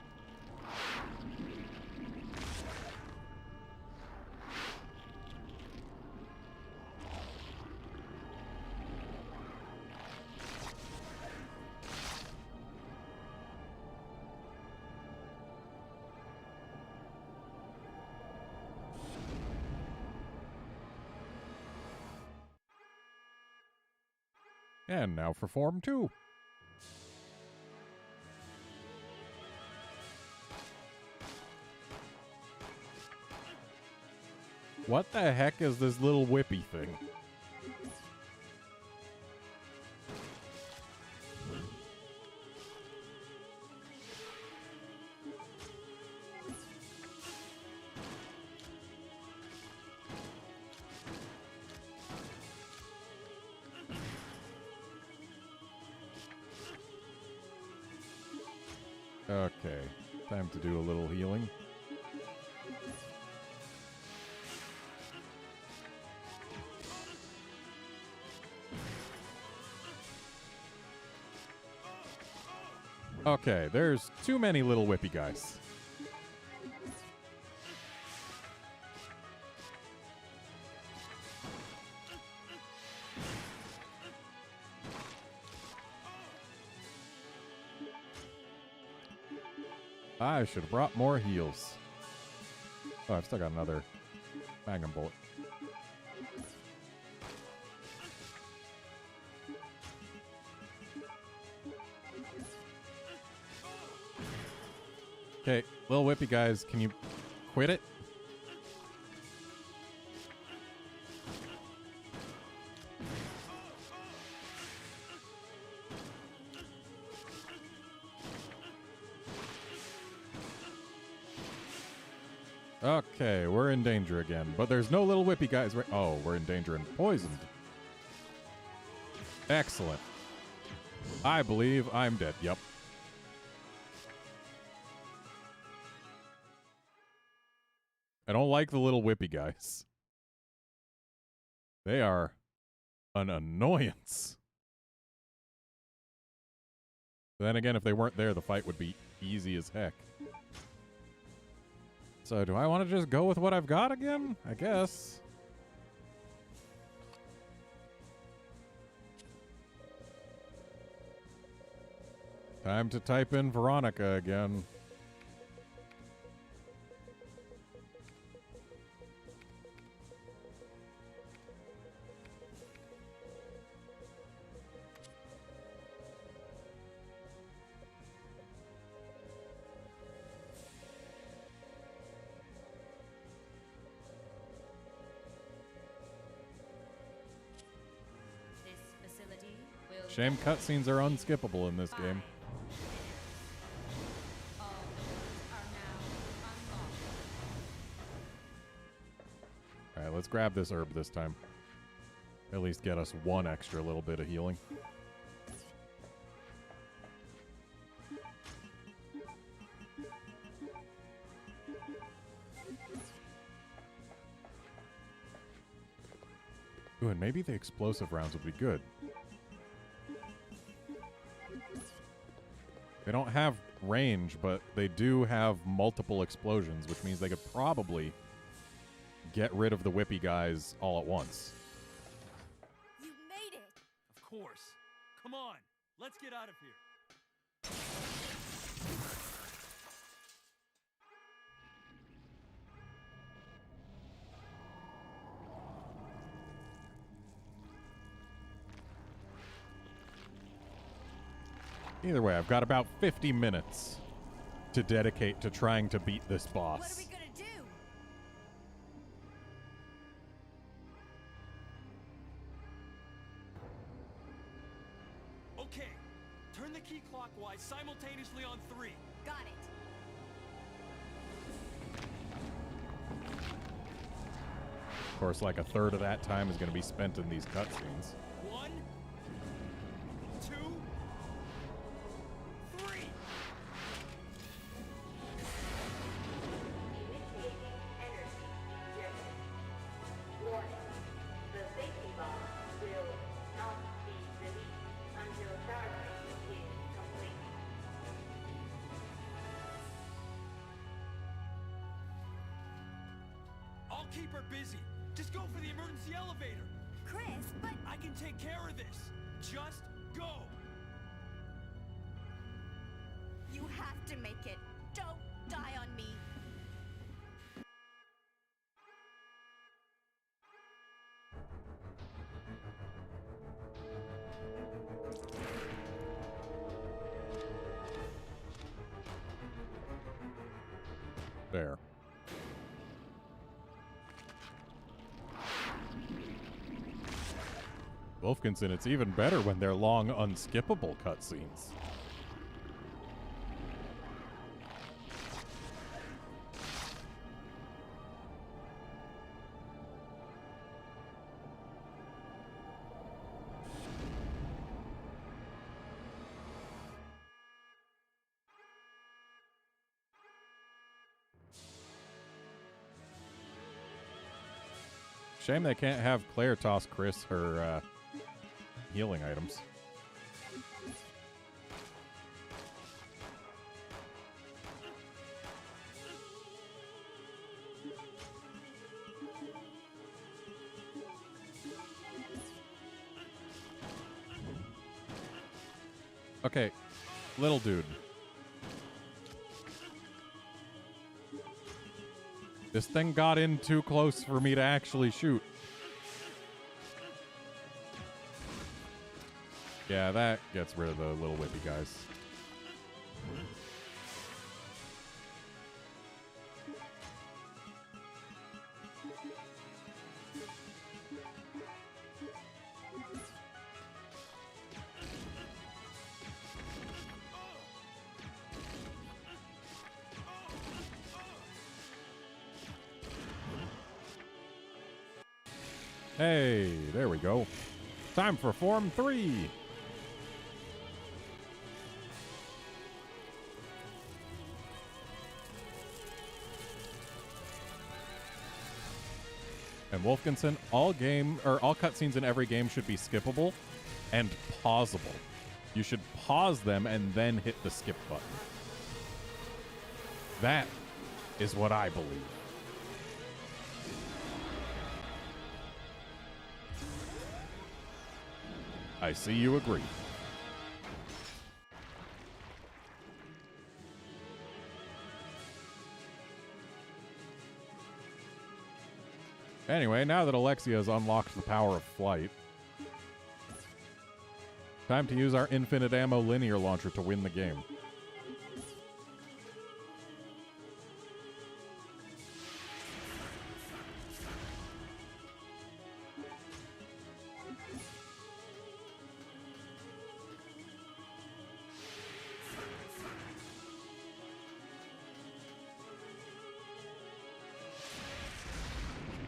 And now for Form 2. What the heck is this little whippy thing? Okay, time to do a little healing. Okay, there's too many little whippy guys. I should have brought more heals. Oh, I've still got another magnum bullet. Okay, little whippy guys, can you quit it? Okay, we're in danger again, but there's no little whippy guys right. Oh, we're in danger and poisoned. Excellent. I believe I'm dead. Yep. I don't like the little whippy guys. They are an annoyance. Then again, if they weren't there, the fight would be easy as heck. So do I want to just go with what I've got again? I guess. Time to type in Veronica again. Shame cutscenes are unskippable in this game. Alright, let's grab this herb this time. At least get us one extra little bit of healing. Ooh, and maybe the explosive rounds would be good. They don't have range, but they do have multiple explosions, which means they could probably get rid of the whippy guys all at once. You made it! Of course. Come on, let's get out of here. Either way, I've got about 50 minutes to dedicate to trying to beat this boss. What are we gonna do? Okay, turn the key clockwise simultaneously on 3. Got it. Of course, like a third of that time is going to be spent in these cutscenes. 1, 2, 3. Warning. The safety bomb will not be released until charging is complete. I'll keep her busy. Just go for the emergency elevator. Chris, but I can take care of this. Just go. you have to make it. Don't die on me. There. Wolfkinson, it's even better when they're long, unskippable cutscenes. Shame they can't have Claire toss Chris her healing items. Okay, little dude. This thing got in too close for me to actually shoot. Yeah, that gets rid of the little whippy guys. Hey, there we go. Time for Form 3. And Wolfkinson, all cutscenes in every game should be skippable and pausable. You should pause them and then hit the skip button. That is what I believe. I see you agree. Anyway, now that Alexia has unlocked the power of flight, time to use our infinite ammo linear launcher to win the game.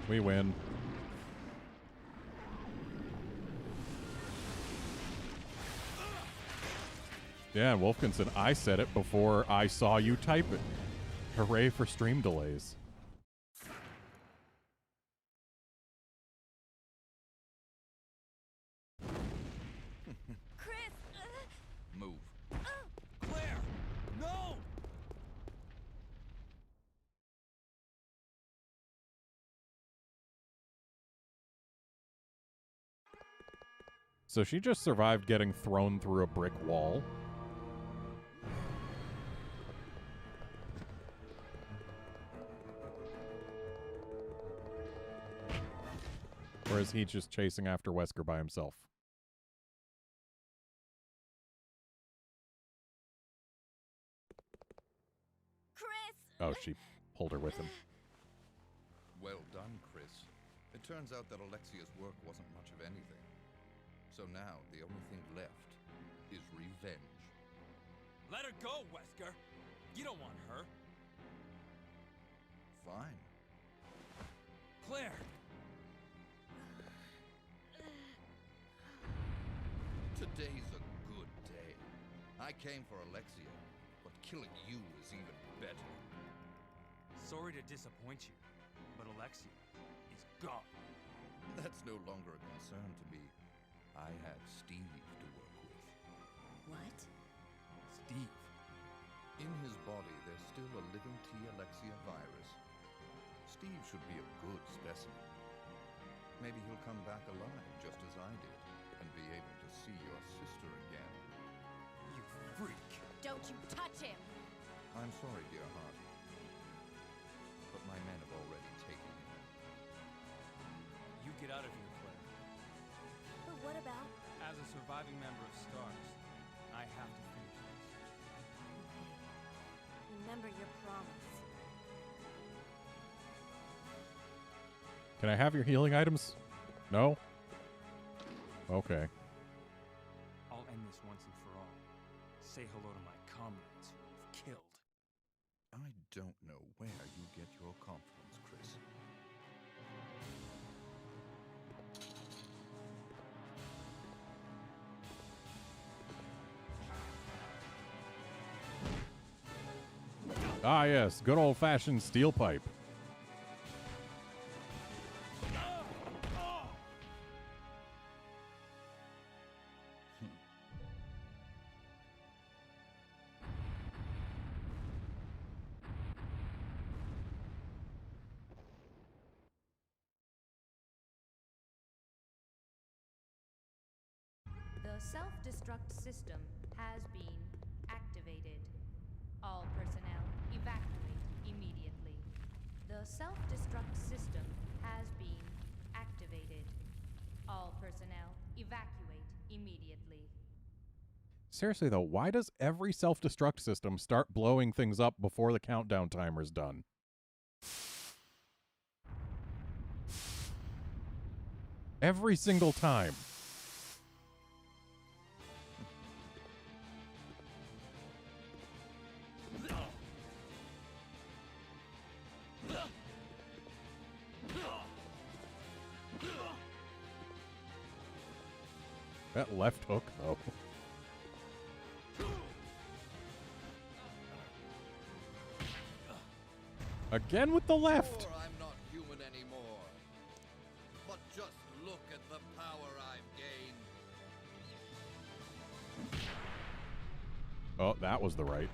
We win. Yeah, Wolfkinson, I said it before I saw you type it. Hooray for stream delays. Chris! Move. Claire! No! So she just survived getting thrown through a brick wall. Or is he just chasing after Wesker by himself? Chris! Oh, she pulled her with him. Well done, Chris. It turns out that Alexia's work wasn't much of anything. So now, the only thing left is revenge. Let her go, Wesker. You don't want her. Fine. Claire, Today's a good day. I came for Alexia, but killing you is even better. Sorry to disappoint you, but Alexia is gone. That's no longer a concern to me. I had Steve to work with. What? Steve. In his body, there's still a living T. Alexia virus. Steve should be a good specimen. Maybe he'll come back alive, just as I did, and be able to see your sister again. You freak. Don't you touch him! I'm sorry, dear heart. But my men have already taken him. You get out of here, Claire. But what about... As a surviving member of STARS, I have to finish this. Okay. Remember your promise. Can I have your healing items? No? Okay. I'll end this once and for all. Say hello to my comrades who you've killed. I don't know where you get your confidence, Chris. Ah, yes. Good old-fashioned steel pipe. The self-destruct system has been activated. All personnel evacuate immediately. The self-destruct system has been activated. All personnel evacuate immediately. Seriously, though, why does every self-destruct system start blowing things up before the countdown timer's done? Every single time. That left hook, though. Again with the left. Sure, I'm not human anymore. But just look at the power I've gained. Oh, that was the right.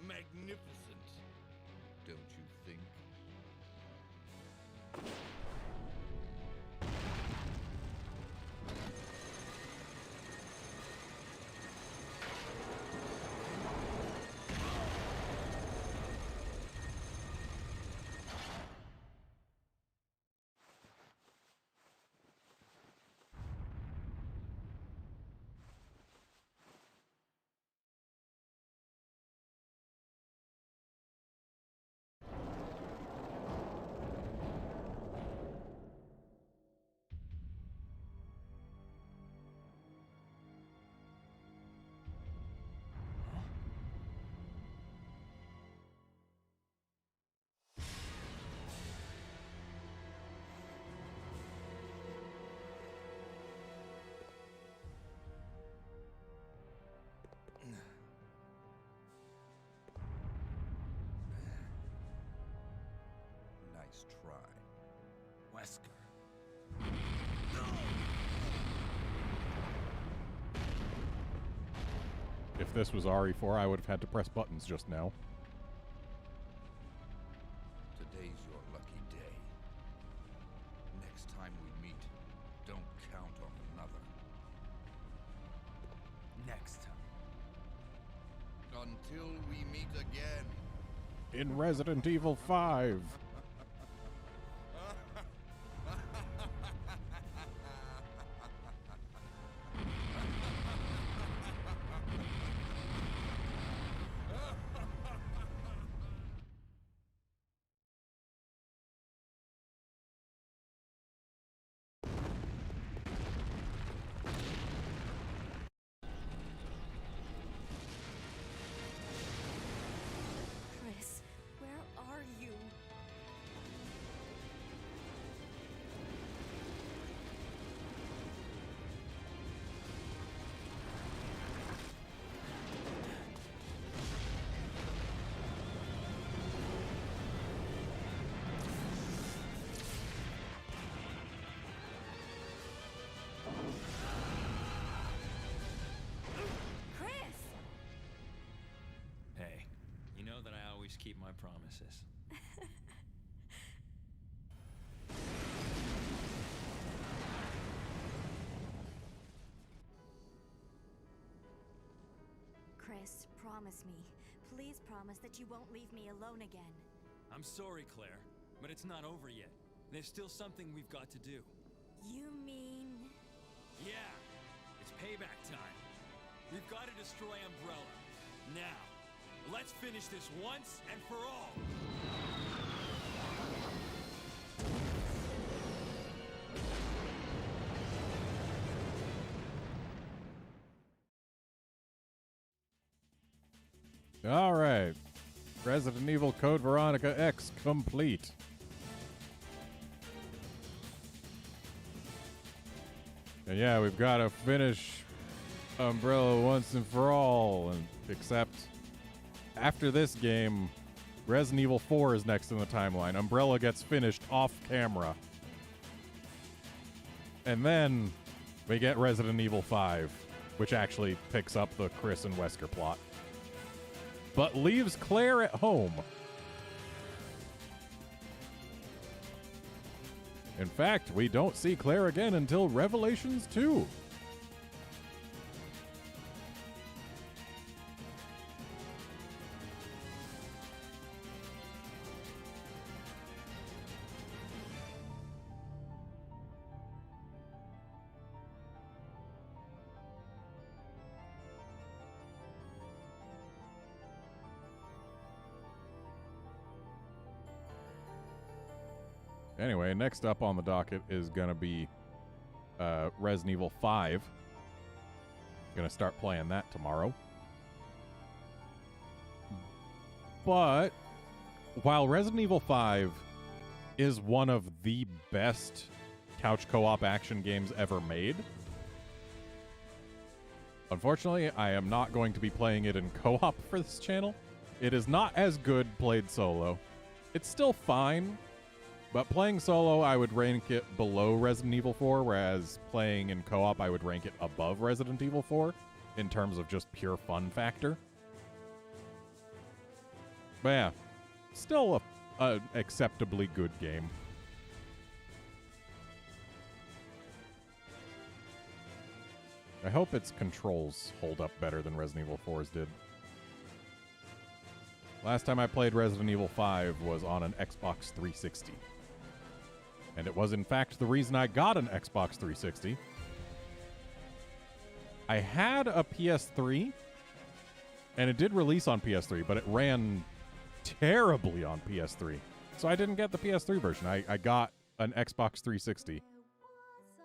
Magnificent, don't you think? Nice try. Wesker. If this was RE4, I would have had to press buttons just now. Today's your lucky day. Next time we meet, don't count on another. Next time. Until we meet again. In Resident Evil 5. keep my promises. Chris, promise me. Please promise that you won't leave me alone again. I'm sorry, Claire, but it's not over yet. There's still something we've got to do. You mean... Yeah, it's payback time. We've got to destroy Umbrella. Now, let's finish this once and for all. All right. Resident Evil Code Veronica X complete. And yeah, we've got to finish Umbrella once and for all. And except after this game, Resident Evil 4 is next in the timeline. Umbrella gets finished off camera. And then we get Resident Evil 5, which actually picks up the Chris and Wesker plot, but leaves Claire at home. In fact, we don't see Claire again until Revelations 2. Anyway, next up on the docket is going to be Resident Evil 5. Going to start playing that tomorrow. But while Resident Evil 5 is one of the best couch co-op action games ever made, unfortunately, I am not going to be playing it in co-op for this channel. It is not as good played solo. It's still fine. But playing solo, I would rank it below Resident Evil 4, whereas playing in co-op, I would rank it above Resident Evil 4 in terms of just pure fun factor. But yeah, still a acceptably good game. I hope its controls hold up better than Resident Evil 4's did. Last time I played Resident Evil 5 was on an Xbox 360. And it was, in fact, the reason I got an Xbox 360. I had a PS3, and it did release on PS3, but it ran terribly on PS3. So I didn't get the PS3 version. I got an Xbox 360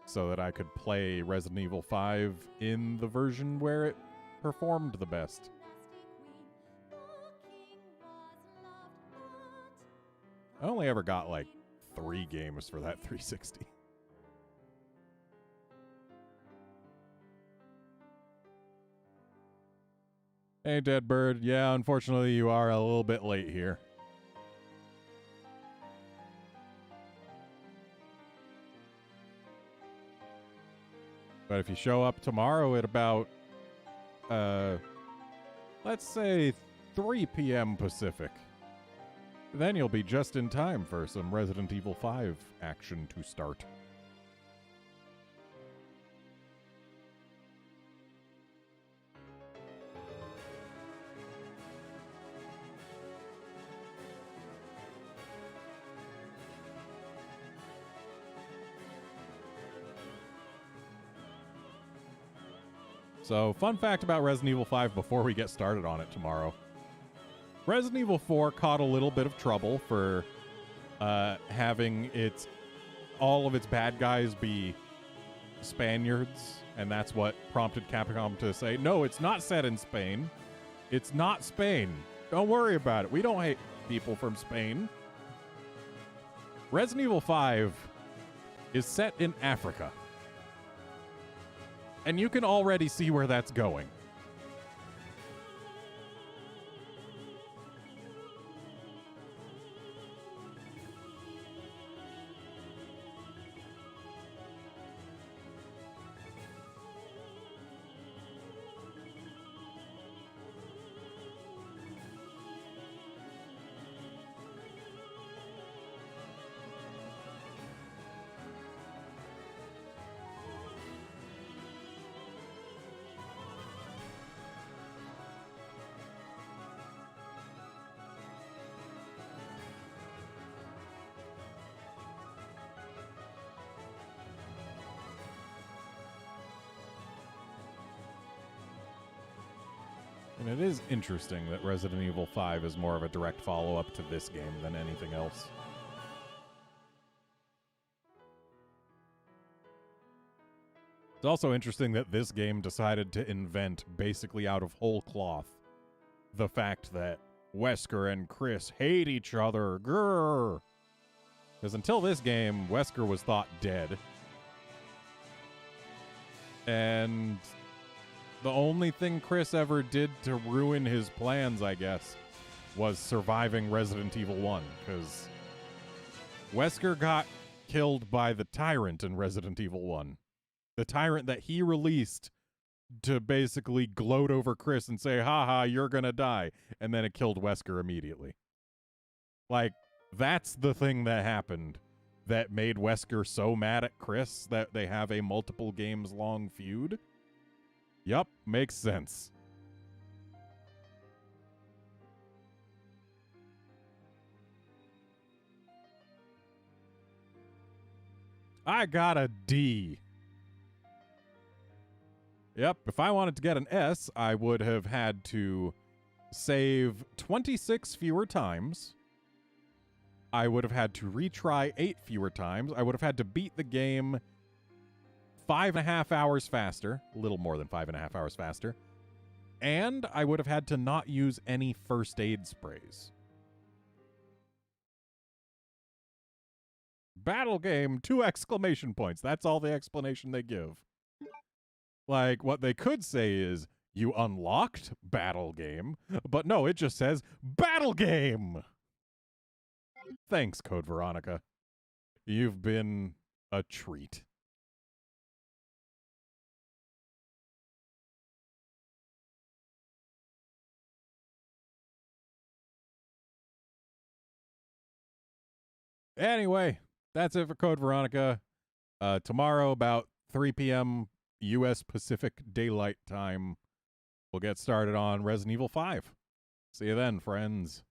so that I could play Resident Evil 5 in the version where it performed the best. I only ever got, like, 3 games for that 360. Hey, Dead Bird. Yeah, unfortunately, you are a little bit late here. But if you show up tomorrow at about, let's say 3 p.m. Pacific, then you'll be just in time for some Resident Evil 5 action to start. So, fun fact about Resident Evil 5 before we get started on it tomorrow. Resident Evil 4 caught a little bit of trouble for having all of its bad guys be Spaniards, and that's what prompted Capcom to say, no, it's not set in Spain. It's not Spain. Don't worry about it. We don't hate people from Spain. Resident Evil 5 is set in Africa. And you can already see where that's going. And it is interesting that Resident Evil 5 is more of a direct follow-up to this game than anything else. It's also interesting that this game decided to invent, basically out of whole cloth, the fact that Wesker and Chris hate each other. Grrr! Because until this game, Wesker was thought dead. And the only thing Chris ever did to ruin his plans, I guess, was surviving Resident Evil 1. Because Wesker got killed by the Tyrant in Resident Evil 1. The Tyrant that he released to basically gloat over Chris and say, haha, you're gonna die. And then it killed Wesker immediately. Like, that's the thing that happened that made Wesker so mad at Chris that they have a multiple games long feud. Yup, makes sense. I got a D. Yep, if I wanted to get an S, I would have had to save 26 fewer times. I would have had to retry 8 fewer times. I would have had to beat the game 5.5 hours faster, a little more than 5.5 hours faster. And I would have had to not use any first aid sprays. Battle game, 2 exclamation points. That's all the explanation they give. Like, what they could say is, you unlocked battle game, but no, it just says battle game. Thanks, Code Veronica. You've been a treat. Anyway, that's it for Code Veronica. Tomorrow, about 3 p.m. U.S. Pacific Daylight Time, we'll get started on Resident Evil 5. See you then, friends.